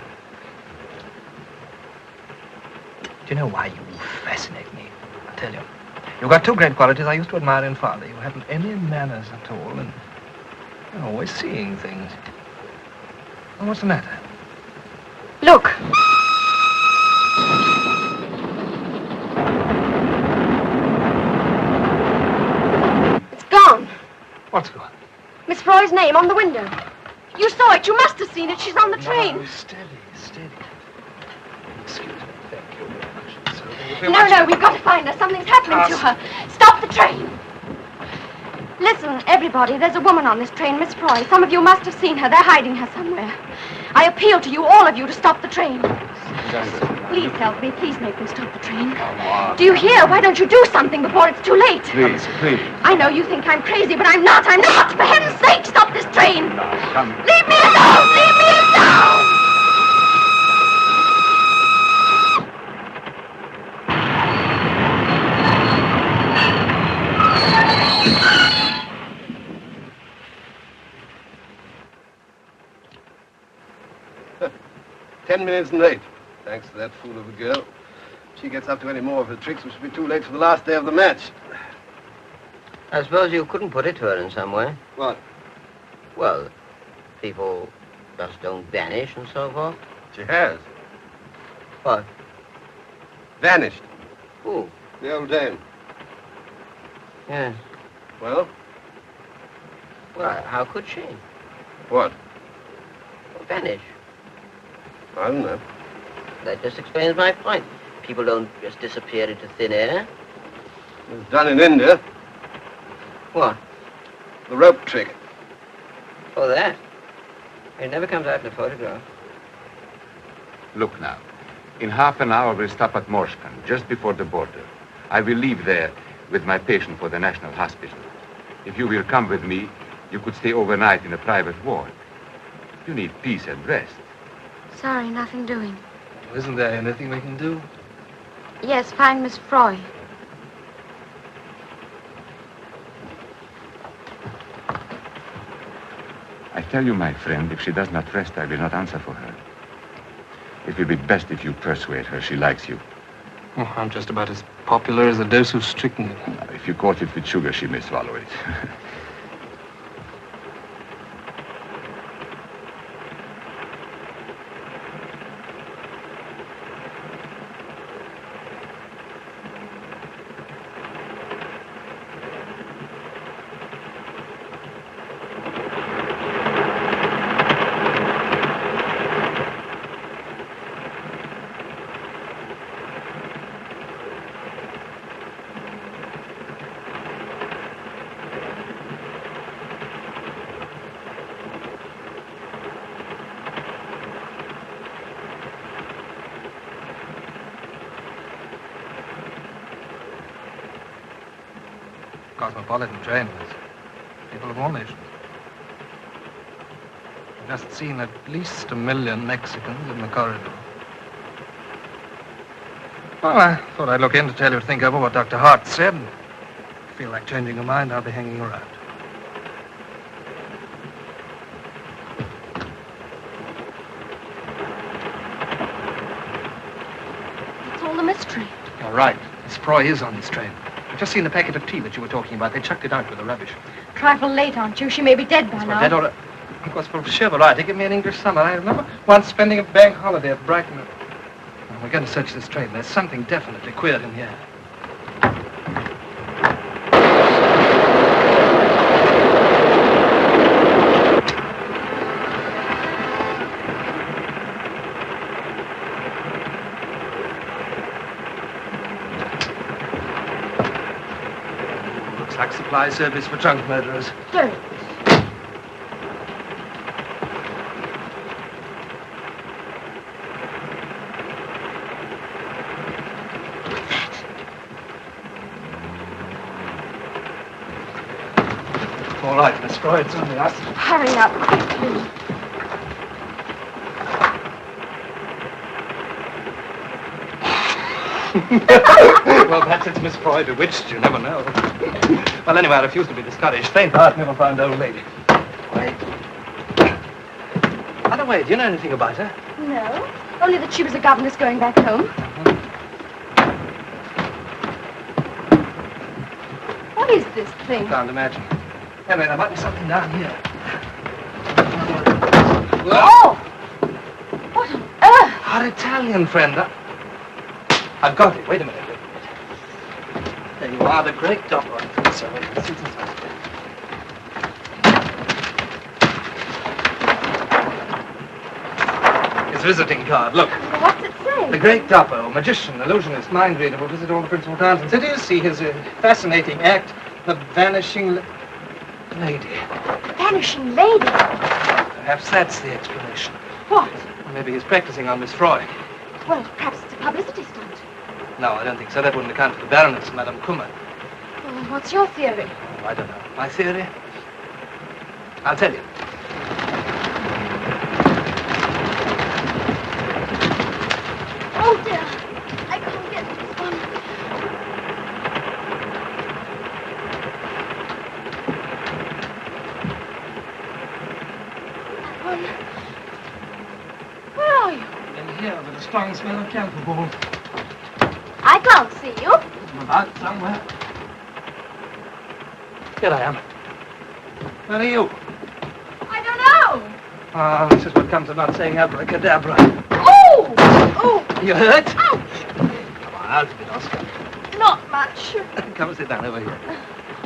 Do you know why you fascinate me? I'll tell you. You've got two great qualities I used to admire in father. You haven't any manners at all, and you're always seeing things. Well, what's the matter? Look. It's gone. What's gone? Miss Froy's name on the window. You saw it. You must have seen it. She's on the train. No, steady. Excuse me. Thank you very much. No, we've got to find her. Something's happening to her. Stop the train. Listen, everybody, there's a woman on this train, Miss Froy. Some of you must have seen her. They're hiding her somewhere. I appeal to you, all of you, to stop the train. Please help me. Please make them stop the train. Do you hear? Why don't you do something before it's too late? Please. I know you think I'm crazy, but I'm not. For heaven's sake, stop this train. Now, come. Leave me alone. Leave me alone. 10 minutes late. Thanks to that fool of a girl. If she gets up to any more of her tricks, we should be too late for the last day of the match. I suppose you couldn't put it to her in some way. What? Well, people just don't vanish and so forth. She has. What? Vanished. Who? The old dame. Yes. Well? Well, how could she? What? Vanish. I don't know. That just explains my point. People don't just disappear into thin air. It was done in India. What? The rope trick. Oh, that? It never comes out in a photograph. Look now. In half an hour, we'll stop at Morskan, just before the border. I will leave there with my patient for the National Hospital. If you will come with me, you could stay overnight in a private ward. You need peace and rest. Sorry, nothing doing. Isn't there anything we can do? Yes, find Miss Froy. I tell you, my friend, if she does not rest, I will not answer for her. It will be best if you persuade her she likes you. Oh, I'm just about as popular as a dose of strychnine. If you coat it with sugar, she may swallow it. Cosmopolitan train with people of all nations. I've just seen at least 1 million Mexicans in the corridor. Well, I thought I'd look in to tell you to think over what Dr. Hart said. If you feel like changing your mind, I'll be hanging around. It's all a mystery. You're right. Miss Froy is on this train. I've just seen the packet of tea that you were talking about. They chucked it out with the rubbish. Trifle late, aren't you? She may be dead by Well, now. dead or... Of course, for sure, all right. They give me an English summer. I remember once spending a bank holiday at Brighton. Well, we're going to search this train. There's something definitely queer in here. Looks like supply service for drunk murderers. Sir. All right, Miss Froy, it's only us. Hurry up, quickly. Well, perhaps it's Miss Froy bewitched. You never know. Well, anyway, I refuse to be discouraged. Faint heart never found old lady. Wait. By the way, do you know anything about her? No, only that she was a governess going back home. What is this thing? Can't imagine. Anyway, there might be something down here. Oh! What on earth? Our Italian friend. I've got it. Wait a minute. There you are, the great doctor. So, his visiting card. Look. What's it say? The great Doppo, magician, illusionist, mind reader, will visit all the principal towns and cities, see his fascinating act, The Vanishing Lady. Vanishing Lady? Perhaps that's the explanation. What? Or maybe he's practicing on Miss Froy. Well, perhaps it's a publicity stunt. No, I don't think so. That wouldn't account for the Baroness, Madame Kummer. Well, what's your theory? Oh, I don't know. My theory? I'll tell you. Oh, dear. I can't get this one. That one. Where are you? In here, with a strong smell of camphor balls. I can't see you. I'm about somewhere. Here I am. Where are you? I don't know. Ah, this is what comes of not saying abracadabra. Oh! Oh! You hurt? Ouch! Come on, out of it, Oscar. Not much. Come and sit down over here.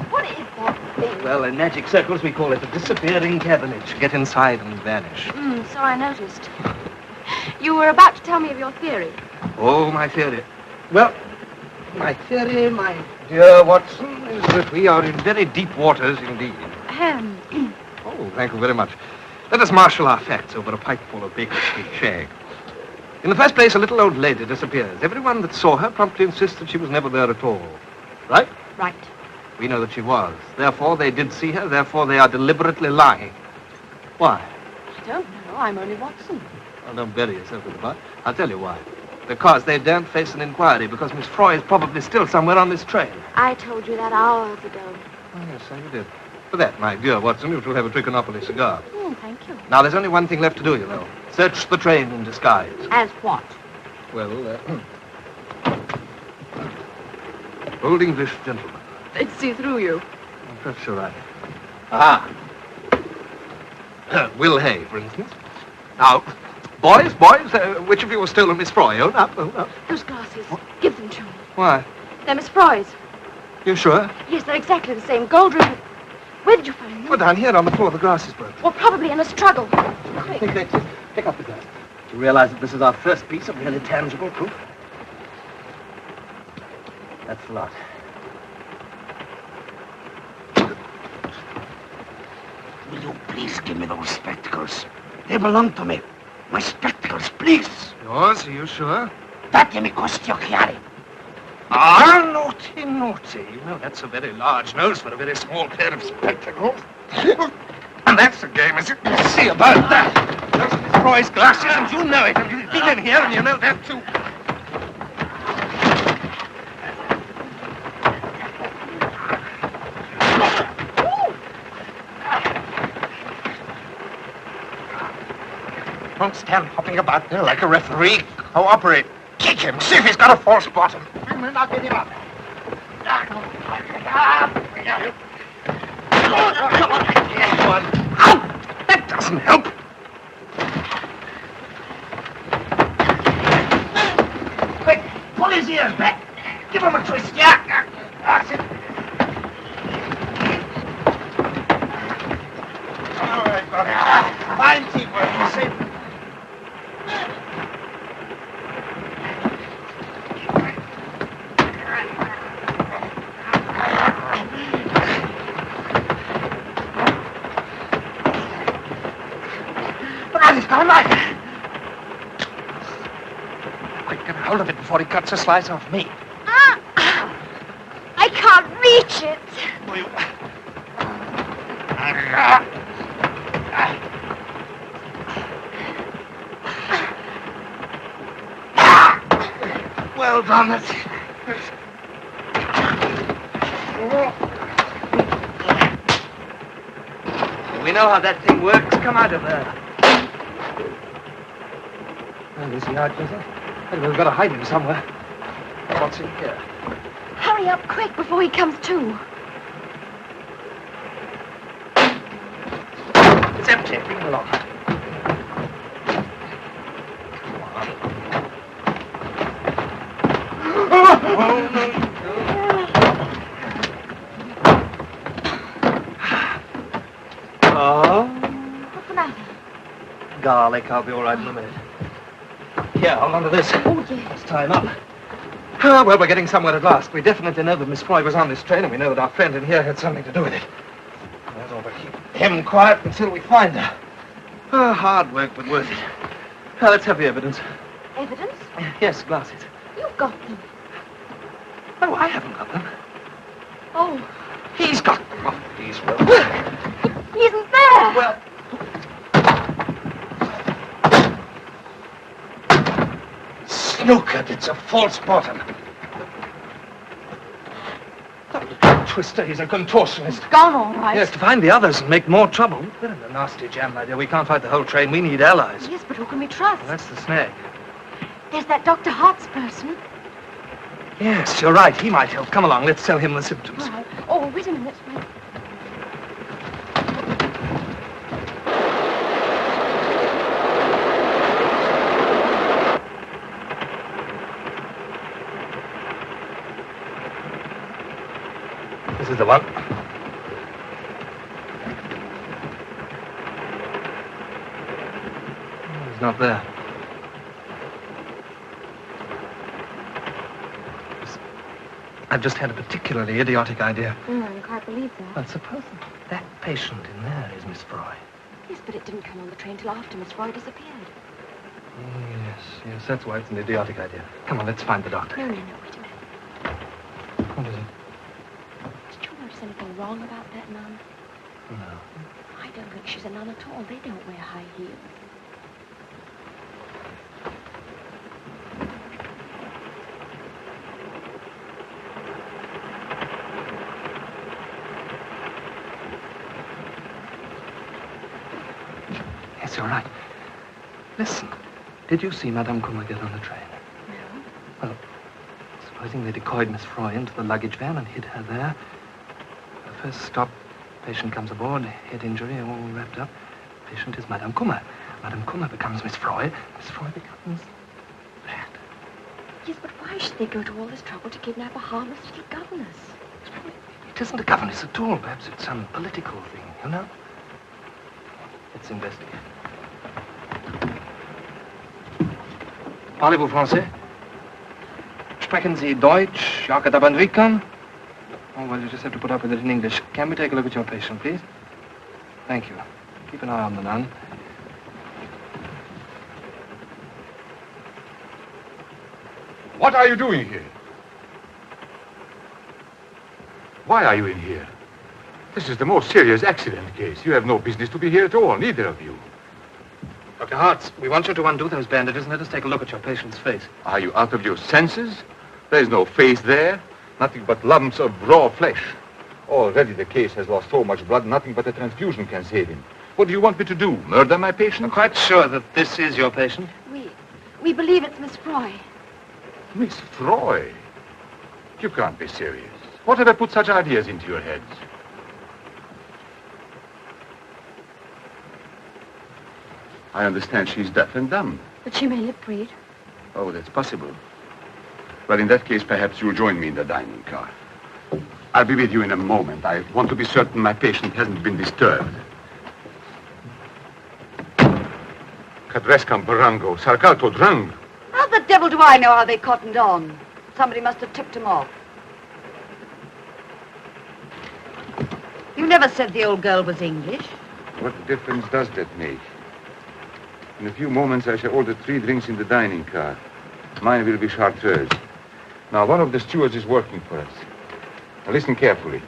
What is that thing? Well, in magic circles, we call it a disappearing cabbage. Get inside and vanish. So I noticed. You were about to tell me of your theory. Oh, my theory. Well, my theory, my dear Watson, is that we are in very deep waters indeed. Oh, thank you very much. Let us marshal our facts over a pipeful of Baker Street shag. In the first place, a little old lady disappears. Everyone that saw her promptly insists that she was never there at all. Right? Right. We know that she was. Therefore, they did see her. Therefore, they are deliberately lying. Why? I don't know. I'm only Watson. Oh, don't bury yourself with the butt. I'll tell you why. Because they daren't face an inquiry, because Miss Froy is probably still somewhere on this train. I told you that hours ago. Oh, yes, so you did. For that, my dear Watson, you shall have a Trichinopoly cigar. Thank you. Now, there's only one thing left to do, you know. Search the train in disguise. As what? Well, old English gentleman. They'd see through you. Perhaps you're right. Aha! Will Hay, for instance. Now, boys, which of you has stolen Miss Froy? Own up, own up. Those glasses. Give them to me. Why? They're Miss Froy's. You sure? Yes, they're exactly the same. Gold ring. Where did you find them? Well, down here on the floor, the glass is broken. Well, probably in a struggle. Pick up the glass. Do you realize that this is our first piece of really tangible proof? That's the lot. Will you please give me those spectacles? They belong to me. My spectacles, please. Yours? Are you sure? Date mi questi occhiali. Ah, naughty, naughty. You know, that's a very large nose for a very small pair of spectacles. And that's the game, is it? See about that. Those are Miss Froy's glasses, and you know it. And you've been in here, and you know that, too. Don't stand hopping about there like a referee. Cooperate. Kick him. See if he's got a false bottom. I'll get him up. One. That doesn't help. Quick, pull his ears back. Give him a twist. Yeah. That's it. All right, brother. Fine teamwork, you see. He's got a knife. Quick, get a hold of it before he cuts a slice off me. I can't reach it. Well done. That's... We know how that thing works. Come out of there. Well, is he out, Joseph? We've got to hide him somewhere. What's in here? Hurry up quick before he comes to. It's empty. Bring him along. Oh. What's the matter? Garlic. I'll be all right in a minute. Here, hold on to this. Oh, yes. Let's tie him up. Ah, well, we're getting somewhere at last. We definitely know that Miss Froy was on this train, and we know that our friend in here had something to do with it. That's all, but keep him quiet until we find her. Ah, hard work, but worth it. Now, let's have the evidence. Evidence? Yes, glasses. You've got them. Oh, I haven't got them. Oh. He's got them. Oh, he's well. He isn't there. Well. Snookered, it's a false bottom. Twister, he's a contortionist. Gone all right. Yes, to find the others and make more trouble. We're in a nasty jam, my dear. We can't fight the whole train. We need allies. Yes, but who can we trust? Well, that's the snag. There's that Dr. Hart's person. Yes, you're right. He might help. Come along. Let's tell him the symptoms. All right. Oh, wait a minute. This is the one. He's not there. I've just had a particularly idiotic idea. I can't believe that. Well, suppose that patient in there is Miss Froy. Yes, but it didn't come on the train till after Miss Froy disappeared. Yes, that's why it's an idiotic idea. Come on, let's find the doctor. No, wait a minute. What is it? Did you notice anything wrong about that nun? No. I don't think she's a nun at all. They don't wear high heels. Yes, you're right. Listen, did you see Madame Kummer get on the train? No. Well, supposing they decoyed Miss Froy into the luggage van and hid her there. The first stop, patient comes aboard, head injury, all wrapped up. Patient is Madame Kummer. Madame Kummer becomes Miss Froy. Miss Froy becomes that. Yes, but why should they go to all this trouble to kidnap a harmless little governess? It isn't a governess at all. Perhaps it's some political thing, you know? Let's investigate. Parlez-vous français? Sprechen Sie Deutsch, Jacques Dabandrikan? Oh, well, you just have to put up with it in English. Can we take a look at your patient, please? Thank you. Keep an eye on the nun. What are you doing here? Why are you in here? This is the most serious accident case. You have no business to be here at all, neither of you. Dr. Hartz, we want you to undo those bandages and let us take a look at your patient's face. Are you out of your senses? There's no face there. Nothing but lumps of raw flesh. Already the case has lost so much blood, nothing but a transfusion can save him. What do you want me to do? Murder my patient? I'm quite sure that this is your patient. We believe it's Miss Froy. Miss Froy? You can't be serious. Whatever put such ideas into your heads? I understand she's deaf and dumb. But she may lip read. Oh, that's possible. Well, in that case, perhaps you'll join me in the dining car. I'll be with you in a moment. I want to be certain my patient hasn't been disturbed. Cadrescam Barango, Sarcato Drang. How the devil do I know how they cottoned on? Somebody must have tipped them off. You never said the old girl was English. What difference does that make? In a few moments, I shall order 3 drinks in the dining car. Mine will be chartreuse. Now, one of the stewards is working for us. Now, listen carefully.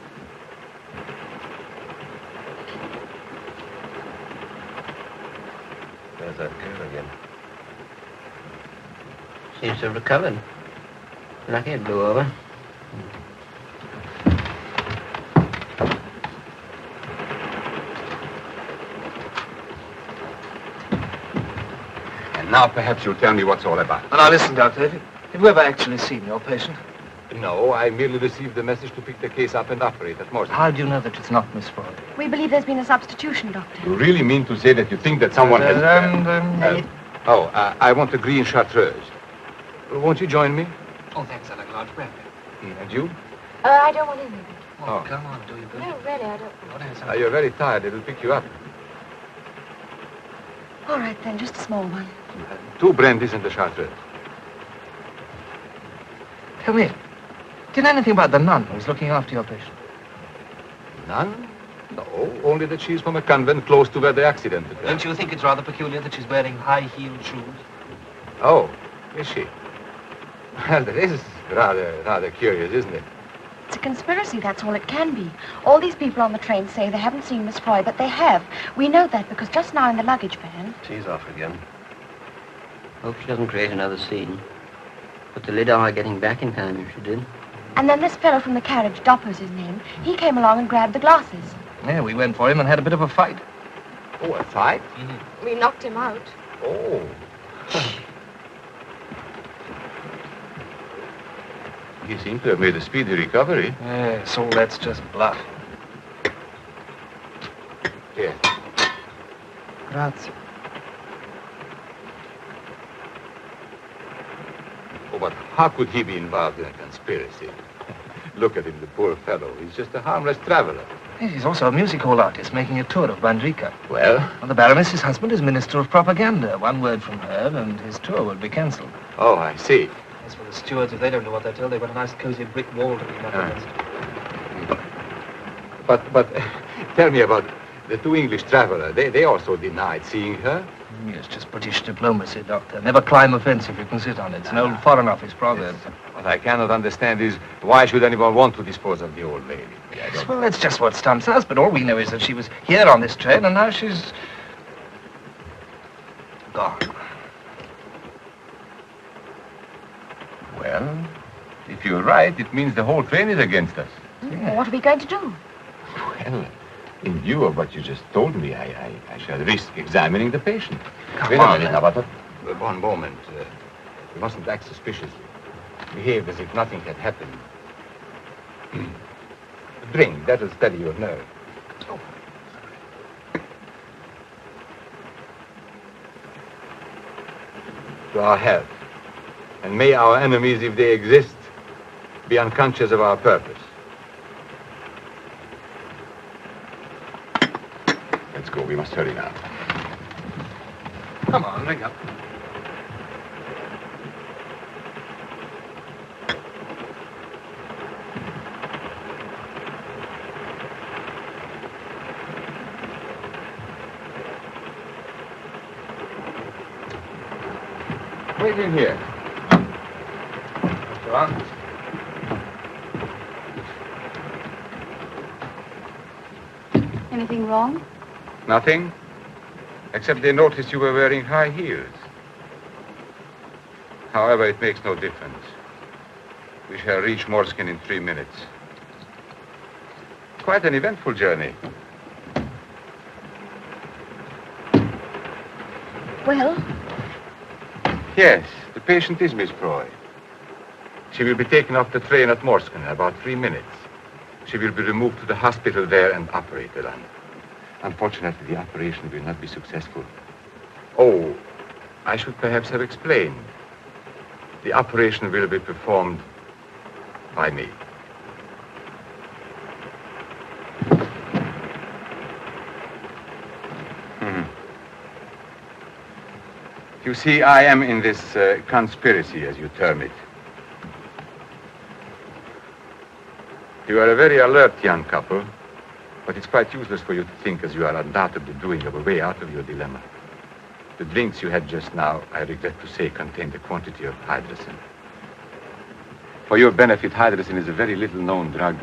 There's that girl again. Seems to have recovered. Lucky it blew over. And now, perhaps you'll tell me what's all about. Now, listen, Doctor. Have you ever actually seen your patient? No, I merely received the message to pick the case up and operate at Morse. How do you know that it's not Miss Froy? We believe there's been a substitution, Doctor. You really mean to say that you think that someone has... I want a green chartreuse. Won't you join me? Oh, thanks. I'd like a large brandy. And you? I don't want anything. Oh. Come on, do you good? No, really, I don't. You're very tired. It'll pick you up. All right, then, just a small one. 2 brandies and a chartreuse. Tell me, do you know anything about the nun who's looking after your patient? None? No, only that she's from a convent close to where the accident occurred. Don't you think it's rather peculiar that she's wearing high-heeled shoes? Oh, is she? Well, that is rather curious, isn't it? It's a conspiracy, that's all it can be. All these people on the train say they haven't seen Miss Froy, but they have. We know that because just now in the luggage van... She's off again. Hope she doesn't create another scene. Put the lid on her getting back in time if she did. And then this fellow from the carriage, Dopper's his name, he came along and grabbed the glasses. Yeah, we went for him and had a bit of a fight. Oh, a fight? Mm-hmm. We knocked him out. Oh. He seemed to have made a speedy recovery. Yeah, so that's just bluff. Here. Grazie. Oh, but how could he be involved in a conspiracy? Look at him, the poor fellow. He's just a harmless traveler. He's also a music hall artist making a tour of Bandrika. Well? The Baroness, his husband, is Minister of Propaganda. One word from her and his tour will be cancelled. Oh, I see. As for the stewards, if they don't know what they're told, they've got a nice cozy brick wall to lean up against. But tell me about the two English travelers. They also denied seeing her. Yes, just British diplomacy, Doctor. Never climb a fence if you can sit on it. It's an old Foreign Office proverb. What I cannot understand is why should anyone want to dispose of the old lady? Yes, well, that's just what stumps us, but all we know is that she was here on this train, and now she's gone. Well, if you're right, it means the whole train is against us. Well, what are we going to do? Well, in view of what you just told me, I shall risk examining the patient. Come on, Wait a minute now, but one moment. You mustn't act suspiciously. Behave as if nothing had happened. Drink, that'll steady your nerve. To our health. And may our enemies, if they exist, be unconscious of our purpose. Let's go. We must hurry now. Come on, drink up. Wait in here. Go on. Anything wrong? Nothing, except they noticed you were wearing high heels. However, it makes no difference. We shall reach Morskin in 3 minutes. Quite an eventful journey. Well? Yes, the patient is Miss Proy. She will be taken off the train at Morskin in about 3 minutes. She will be removed to the hospital there and operated on. Unfortunately, the operation will not be successful. Oh, I should perhaps have explained. The operation will be performed by me. You see, I am in this conspiracy, as you term it. You are a very alert young couple, but it's quite useless for you to think, as you are undoubtedly doing, of a way out of your dilemma. The drinks you had just now, I regret to say, contained a quantity of hydrocin. For your benefit, hydrocin is a very little-known drug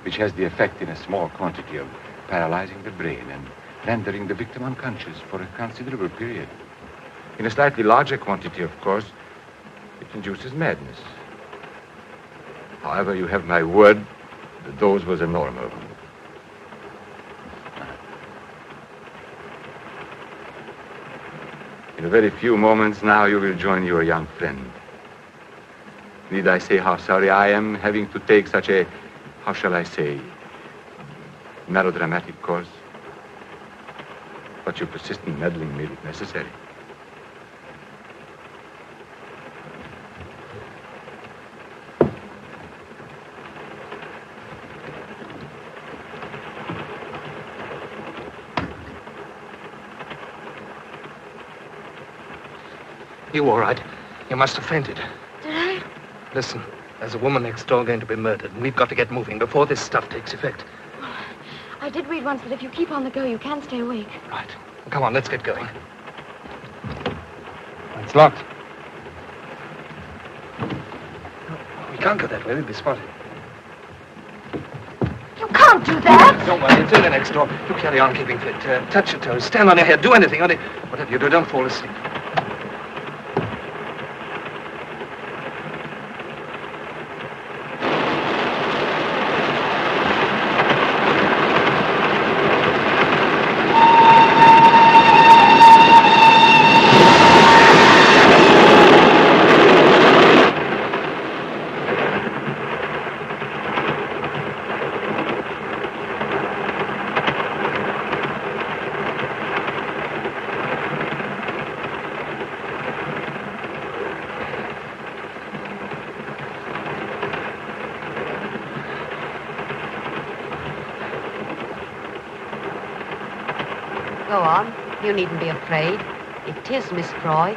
which has the effect in a small quantity of paralyzing the brain and rendering the victim unconscious for a considerable period. In a slightly larger quantity, of course, it induces madness. However, you have my word, the dose was a normal one. In a very few moments now, you will join your young friend. Need I say how sorry I am having to take such a, how shall I say, melodramatic course? But your persistent meddling made it necessary. You all right? You must have fainted. Did I? Listen, there's a woman next door going to be murdered, and we've got to get moving before this stuff takes effect. I did read once that if you keep on the go, you can stay awake. Right. Come on, let's get going. It's locked. We can't go that way. We'll be spotted. You can't do that! Don't worry, it's early next door. You carry on keeping fit. Touch your toes, stand on your head, do anything. Only, whatever you do, don't fall asleep. Go on. You needn't be afraid. It is Miss Froy.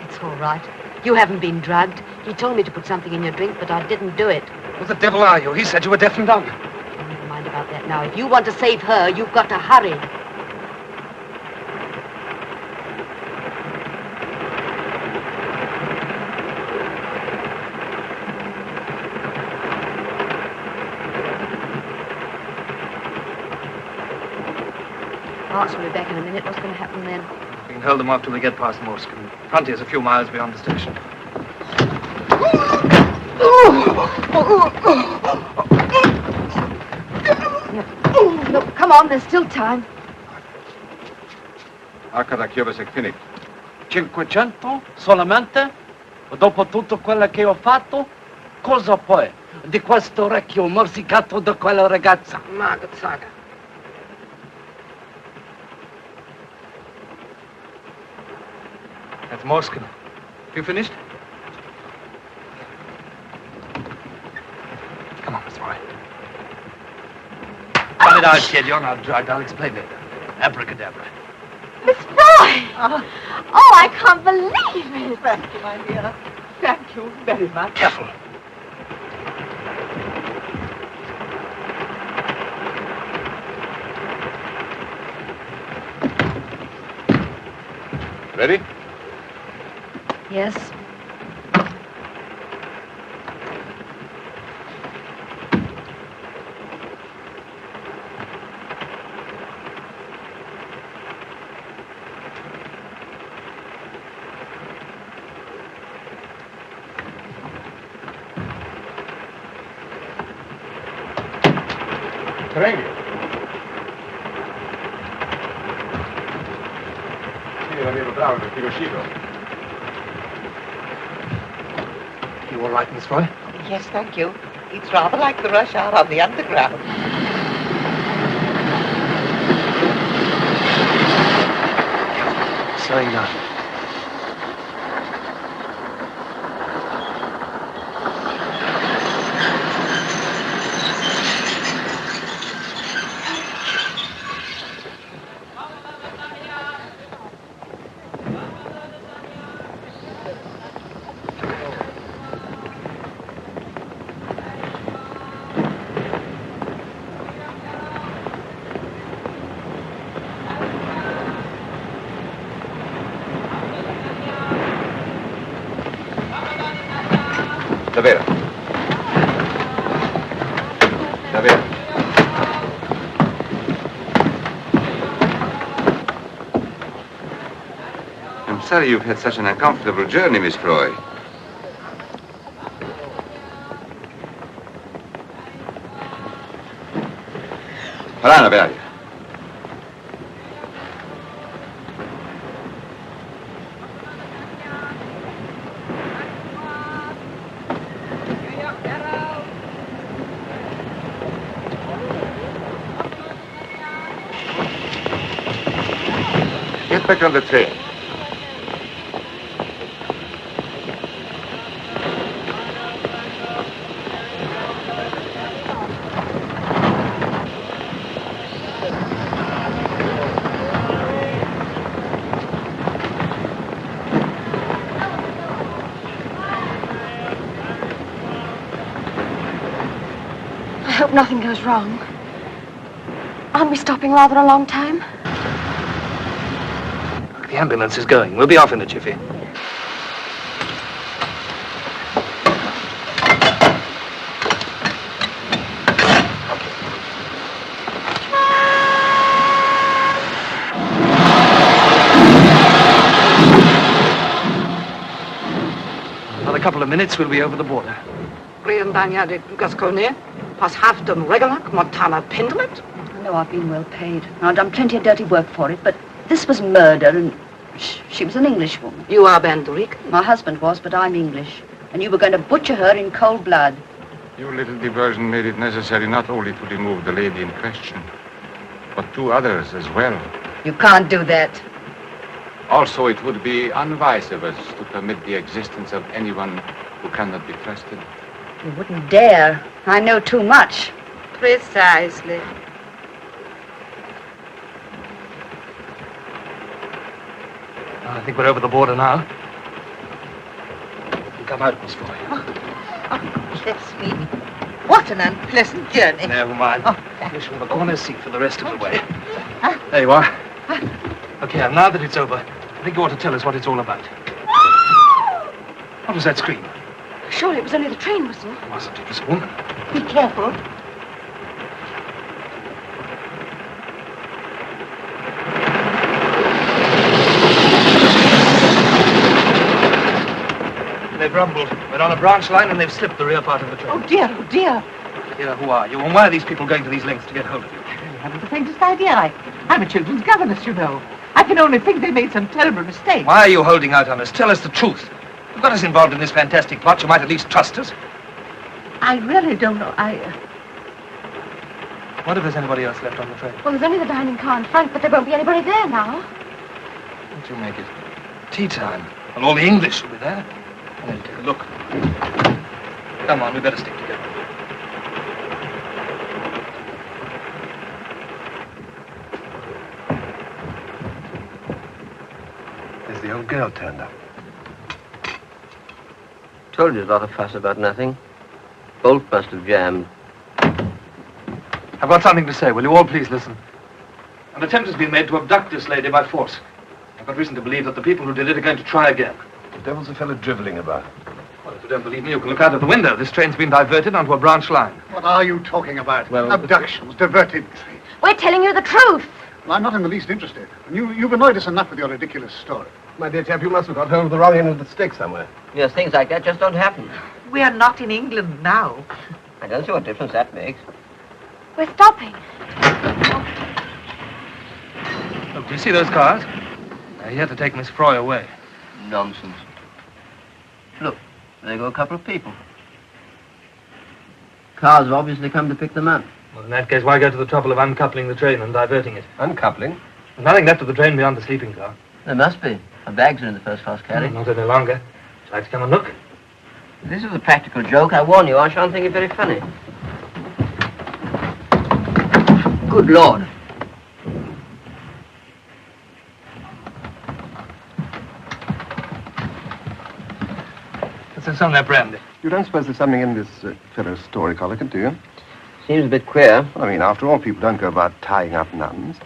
It's all right. You haven't been drugged. He told me to put something in your drink, but I didn't do it. Who the devil are you? He said you were deaf and dumb. Never mind about that now. If you want to save her, you've got to hurry. Marks will be back in a minute. What's going to happen then? We can hold them off till we get past Morskin. Frontier's a few miles beyond the station. Look, come on, there's still time. Arcadacchiova è finito. 500 solamente? Dopo tutto quello che ho fatto? Cosa poi? Di questo orecchio morsicato da quella ragazza? Margazzaga. That's Morskin. You finished? Come on, Miss Roy. Run it out, kid. You're not drugged. I'll explain later. Abracadabra. Miss Fry! Oh, I can't believe it. Thank you, my dear. Thank you very much. Careful. Ready? Yes. Prego. Sì, era vero bravo, perché uscito. You all right, Miss Roy? Yes, thank you. It's rather like the rush hour on the underground. Slowing down. Davvero. Davvero. I'm sorry you've had such an uncomfortable journey, Miss Froy. Parana, Bearia. Get back on the train. I hope nothing goes wrong. Aren't we stopping rather a long time? The ambulance is going. We'll be off in a jiffy. Another couple of minutes, we'll be over the border. Briandania de Gascogne, pas haftum regalac, Montana Pendlet. I know I've been well paid. I've done plenty of dirty work for it, but this was murder, and she was an Englishwoman. You are Banderic? My husband was, but I'm English. And you were going to butcher her in cold blood. Your little diversion made it necessary not only to remove the lady in question, but 2 others as well. You can't do that. Also, it would be unwise of us to permit the existence of anyone who cannot be trusted. You wouldn't dare. I know too much. Precisely. I think we're over the border now. come out, Miss Foy. Bless me. What an unpleasant journey. Never mind. You shall have a corner seat for the rest of the way. There you are. Look here, now that it's over, I think you ought to tell us what it's all about. What was that scream? Surely it was only the train whistle. It wasn't. It was a woman. Be careful. They've rumbled. We're on a branch line and they've slipped the rear part of the train. Oh, dear, oh, dear. Here, who are you? And why are these people going to these lengths to get hold of you? I haven't the faintest idea. I'm a children's governess, you know. I can only think they made some terrible mistake. Why are you holding out on us? Tell us the truth. You've got us involved in this fantastic plot. You might at least trust us. I really don't know. What if there's anybody else left on the train? Well, there's only the dining car in front, but there won't be anybody there now. Won't you make it tea time? Well, all the English will be there. Well, take a look. Come on, we better stick together. There's the old girl turned up. Told you a lot of fuss about nothing. Bolt must have jammed. I've got something to say. Will you all please listen? An attempt has been made to abduct this lady by force. I've got reason to believe that the people who did it are going to try again. The devil's a fellow driveling about. Well, if you don't believe me, you can look out of the window. This train's been diverted onto a branch line. What are you talking about? Well, abductions, diverted trains. We're telling you the truth. Well, I'm not in the least interested. And you've annoyed us enough with your ridiculous story. My dear chap, you must have got hold of the wrong end of the stick somewhere. Yes, things like that just don't happen. We are not in England now. I don't see what difference that makes. We're stopping. Look, do you see those cars? They're here to take Miss Froy away. Nonsense. Look, there go a couple of people. Cars have obviously come to pick them up. Well, in that case, why go to the trouble of uncoupling the train and diverting it? Uncoupling? There's nothing left of the train beyond the sleeping car. There must be. Our bags are in the first class carriage. Not any longer. Would you like to come and look? This is a practical joke. I warn you, I shan't think it very funny. Good Lord. There's some there, brandy. You don't suppose there's something in this fellow's story, Collican, do you? Seems a bit queer. Well, I mean, after all, people don't go about tying up nuns.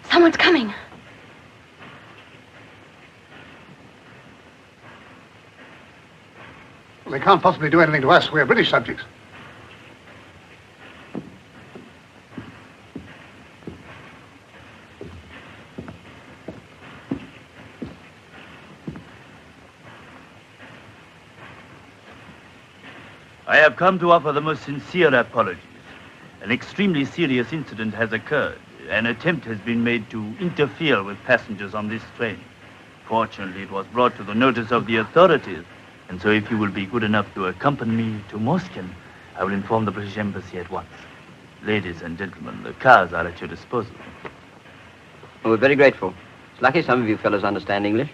Someone's coming. Well, they can't possibly do anything to us. We're British subjects. I have come to offer the most sincere apologies. An extremely serious incident has occurred. An attempt has been made to interfere with passengers on this train. Fortunately, it was brought to the notice of the authorities, and so if you will be good enough to accompany me to Moscow, I will inform the British Embassy at once. Ladies and gentlemen, the cars are at your disposal. Well, we're very grateful. It's lucky some of you fellows understand English.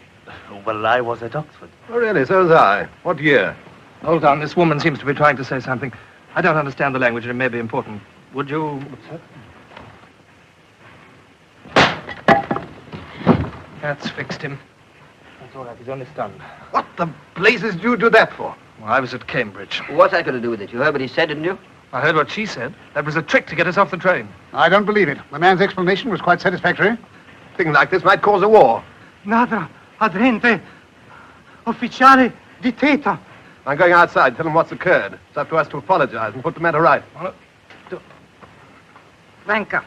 Well, I was at Oxford. Oh, really? So was I. What year? Hold on, this woman seems to be trying to say something. I don't understand the language, and it may be important. Would you... That's fixed him. That's all right, he's only stunned. What the blazes do you do that for? Well, I was at Cambridge. What's that got to do with it? You heard what he said, didn't you? I heard what she said. That was a trick to get us off the train. I don't believe it. The man's explanation was quite satisfactory. Things like this might cause a war. Nada, adrente, ufficiale di Teta. I'm going outside. Tell them what's occurred. It's up to us to apologize and put the matter right. Vanka.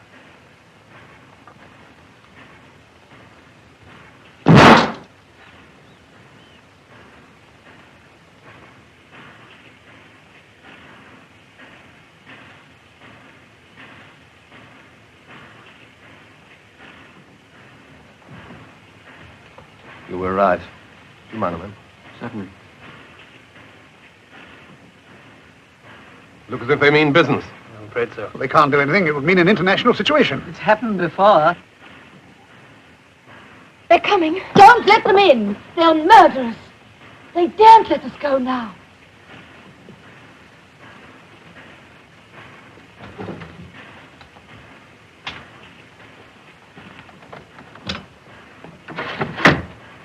You were right. Do you mind a minute? Certainly. Look as if they mean business. I'm afraid so. Well, they can't do anything. It would mean an international situation. It's happened before. They're coming. Don't let them in. They'll murder us. They daren't let us go now.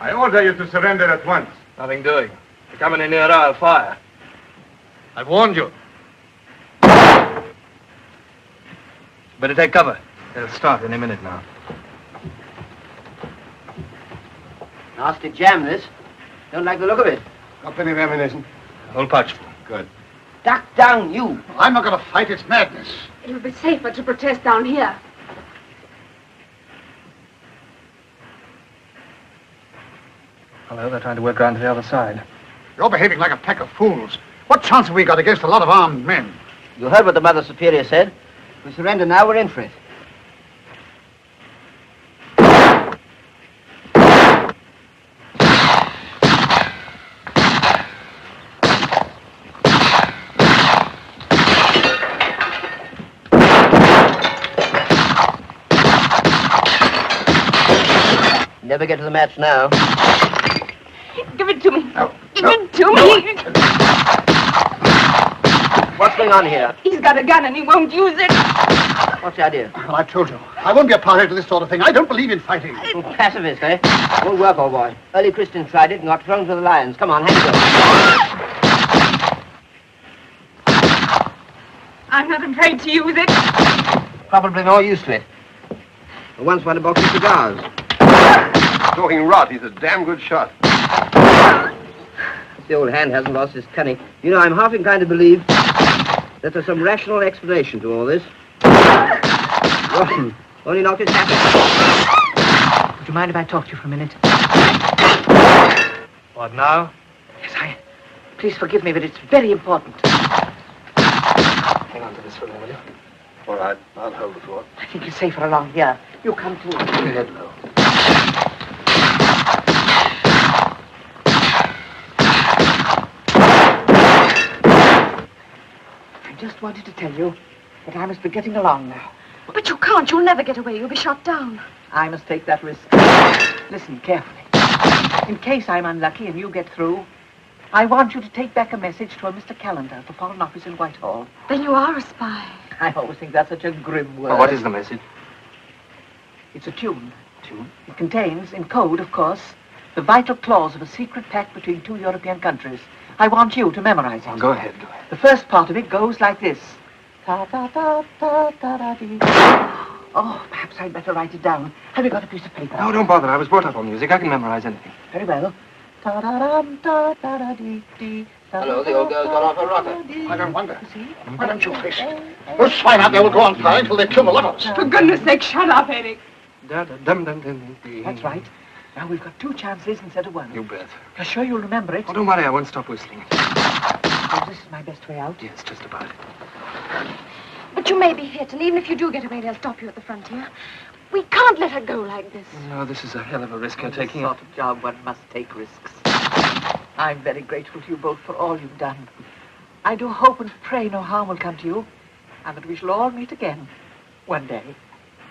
I order you to surrender at once. Nothing doing. You're coming in near our fire. I've warned you. Better take cover. They'll start any minute now. Nasty jam, this. Don't like the look of it. Got plenty of ammunition. Whole pouch full. Good. Duck down, you. I'm not going to fight. It's madness. It'll be safer to protest down here. Hello, they're trying to work around to the other side. You're behaving like a pack of fools. What chance have we got against a lot of armed men? You heard what the Mother Superior said. We surrender now, we're in for it. Never get to the match now. Give it to me. Give it to me. What's going on here? He's got a gun and he won't use it. What's the idea? Well, I've told you. I won't be a party to this sort of thing. I don't believe in fighting. Pacifist, eh? Won't work, old boy. Early Christians tried it and got thrown to the lions. Come on, hand it over. I'm not afraid to use it. Probably no use to it. I once wanted a box of cigars. Talking rot. He's a damn good shot. The old hand hasn't lost his cunning. You know, I'm half inclined to believe that there's some rational explanation to all this. Rotten. Only knocked his hat off. Would you mind if I talk to you for a minute? What now? Yes, Please forgive me, but it's very important. Hang on to this for me, will you? All right, I'll hold the fort. I think it's safer along here. You come too. Head low. I just wanted to tell you that I must be getting along now. But you can't. You'll never get away. You'll be shot down. I must take that risk. Listen carefully. In case I'm unlucky and you get through, I want you to take back a message to a Mr. Callender at the Foreign Office in Whitehall. Then you are a spy. I always think that's such a grim word. Well, what is the message? It's a tune. It contains, in code, of course, the vital clause of a secret pact between two European countries. I want you to memorize it. Oh, go ahead, go ahead. The first part of it goes like this. Ta-ta-ta-ta-ta-da-dee. Oh, perhaps I'd better write it down. Have you got a piece of paper? No, don't bother. I was brought up on music. I can memorize anything. Very well. Ta-da-dum-ta-ta-da-dee-dee. Hello, the old girl's gone off her rocker. I don't wonder. Why don't you face it? Those swine out there will go on flying till they kill the lot of us. For goodness sake, shut up, Eric. That's right. Now we've got two chances instead of one. You bet. You're sure you'll remember it? Oh, don't worry. I won't stop whistling. Oh, this is my best way out. Yes, just about it. But you may be hit, and even if you do get away, they'll stop you at the frontier. We can't let her go like this. No, this is a hell of a risk you're taking. This sort of job, one must take risks. I'm very grateful to you both for all you've done. I do hope and pray no harm will come to you, and that we shall all meet again one day.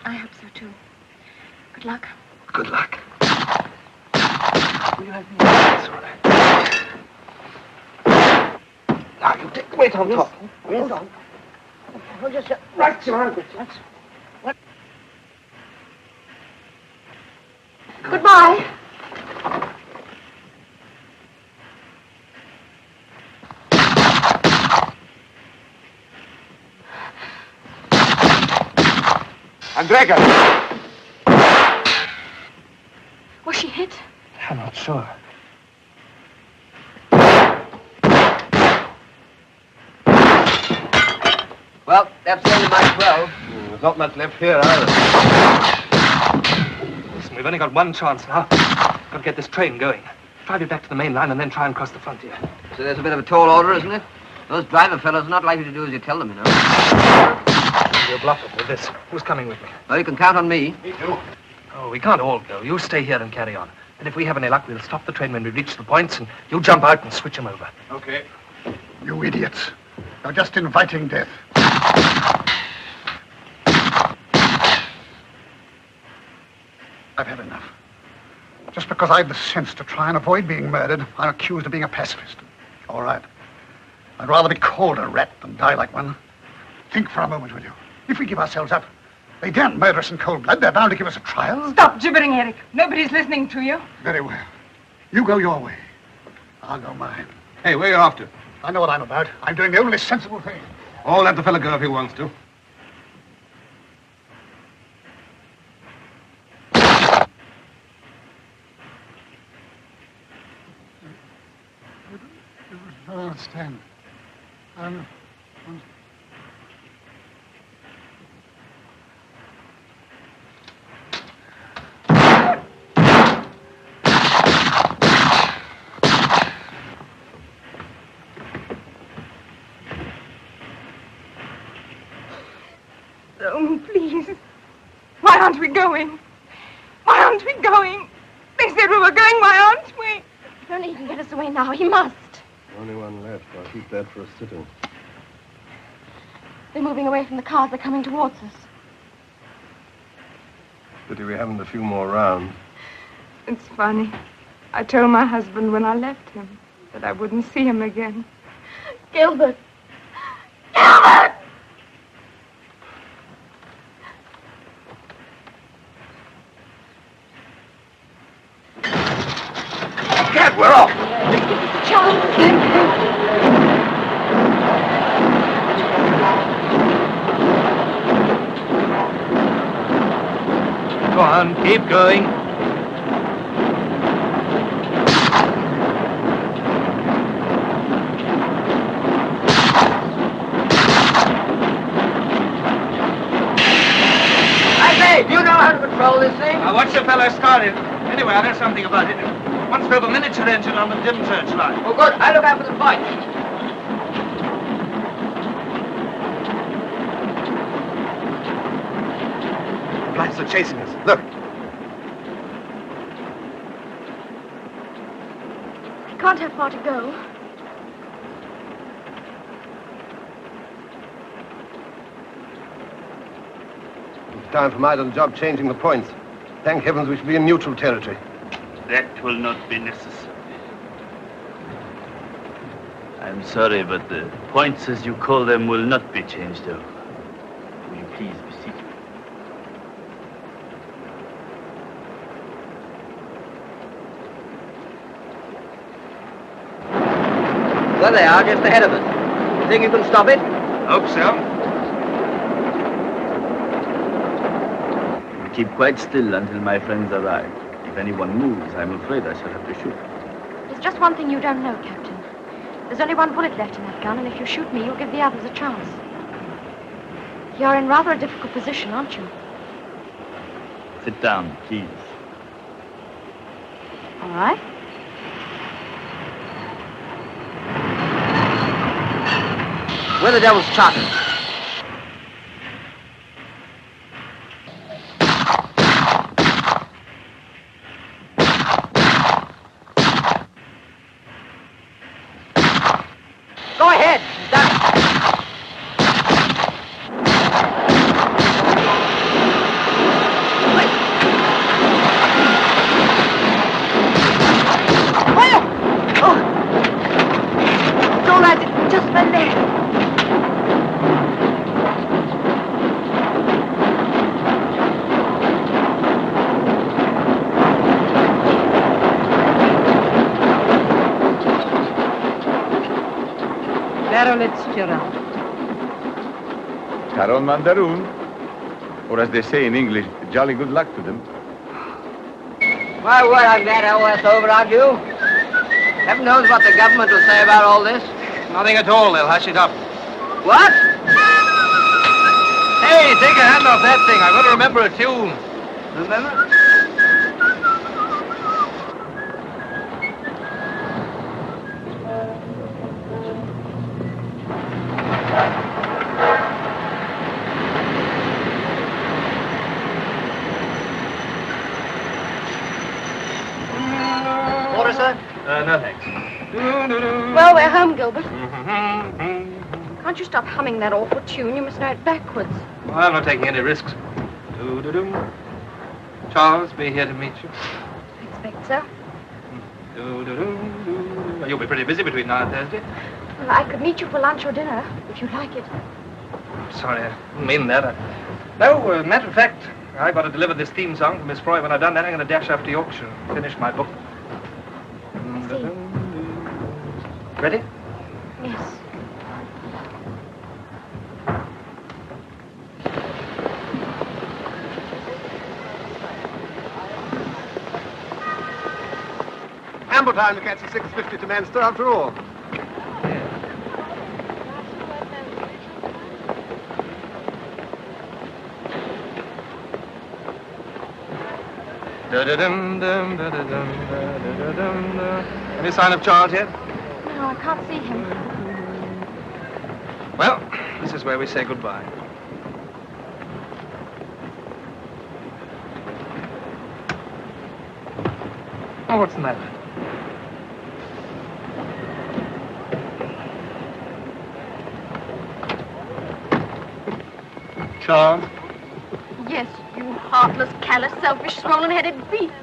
I hope so, too. Good luck. Good luck. Will you help me? That's all right. Now, you take the weight on top. Hold on. Hold yourself. Right, your ankles. What? Goodbye. Andrega! Was she hit? I'm not sure. Well, that's the end of my 12. There's not much left here, either. Listen, we've only got one chance now. Got to get this train going. Drive it back to the main line and then try and cross the frontier. So there's a bit of a tall order, isn't it? Those driver fellows are not likely to do as you tell them, you know. We'll bluff them with this. Who's coming with me? Well, you can count on me. Me too. Oh, we can't all go. You stay here and carry on. And if we have any luck, we'll stop the train when we reach the points and you jump out and switch them over. Okay. You idiots. You're just inviting death. I've had enough. Just because I've the sense to try and avoid being murdered, I'm accused of being a pacifist. All right. I'd rather be called a rat than die like one. Think for a moment, will you? If we give ourselves up, they daren't murder us in cold blood. They're bound to give us a trial. Stop gibbering, Eric. Nobody's listening to you. Very well. You go your way. I'll go mine. Hey, where are you off to? I know what I'm about. I'm doing the only sensible thing. All let the fella go if he wants to. I don't understand. Oh, please. Why aren't we going? Why aren't we going? They said we were going. Why aren't we? Don't even get us away now. He must. Only one left. I'll keep that for a sitter. They're moving away from the cars. They're coming towards us. Pity we haven't a few more rounds. It's funny. I told my husband when I left him that I wouldn't see him again. Gilbert! Gilbert! Gad, we're off! Go on, keep going. I say, do you know how to control this thing? Now, watch the fellow started. Anyway, I know something about it. Once drove a miniature engine on the dim searchlight. Oh, good. I'll look out for the point. The lights are chasing us. Look. Can't have far to go. It's time for my little job changing the points. Thank heavens we should be in neutral territory. That will not be necessary. I'm sorry, but the points, as you call them, will not be changed over. Will you please be seated? There they are, just ahead of us. You think you can stop it? Hope so. Keep quite still until my friends arrive. If anyone moves, I'm afraid I shall have to shoot. There's just one thing you don't know, Captain. There's only one bullet left in that gun, and if you shoot me, you'll give the others a chance. You're in rather a difficult position, aren't you? Sit down, please. All right. Where the devil's charter? Go ahead. Done it. Fire! Oh! It's all right. It just went there. Caron Mandaroon. Or as they say in English, jolly good luck to them. My word, I'm glad all that's over, aren't you? Heaven knows what the government will say about all this. Nothing at all. They'll hush it up. What? Hey, take a hand off that thing. I've got to remember a tune. Remember? Water, sir? No, thanks. Well, we're home, Gilbert. Can't you stop humming that awful tune? You must know it backwards. Well, I'm not taking any risks. Do-do-do. Charles, be here to meet you. I expect so. Do-do-do-do. You'll be pretty busy between now and Thursday. Well, I could meet you for lunch or dinner, if you'd like it. Sorry, I didn't mean that. No, matter of fact, I've got to deliver this theme song to Miss Froy. When I've done that, I'm going to dash off to Yorkshire and finish my book. Ready? Yes. Ample time to catch the 6:50 to Manchester after all. Any sign of Charles yet? No, I can't see him. Well, this is where we say goodbye. Oh, what's the matter? Charles? Yes, you heartless, callous, selfish, swollen-headed beast.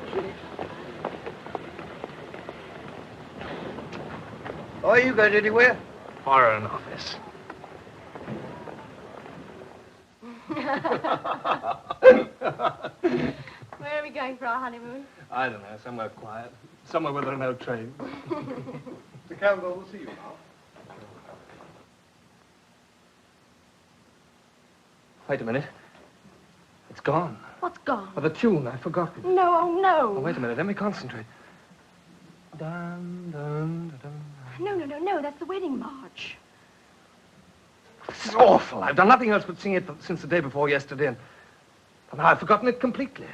Are you going anywhere? Foreign Office. Where are we going for our honeymoon? I don't know, somewhere quiet. Somewhere where there are no trains. Mr. Campbell, we'll see you now. Wait a minute. It's gone. What's gone? Oh, the tune, I've forgotten. No, oh, no. Oh, wait a minute, let me concentrate. Dun, dun, dun, dun. No, that's the wedding march. This is awful. I've done nothing else but sing it since the day before yesterday, and now I've forgotten it completely.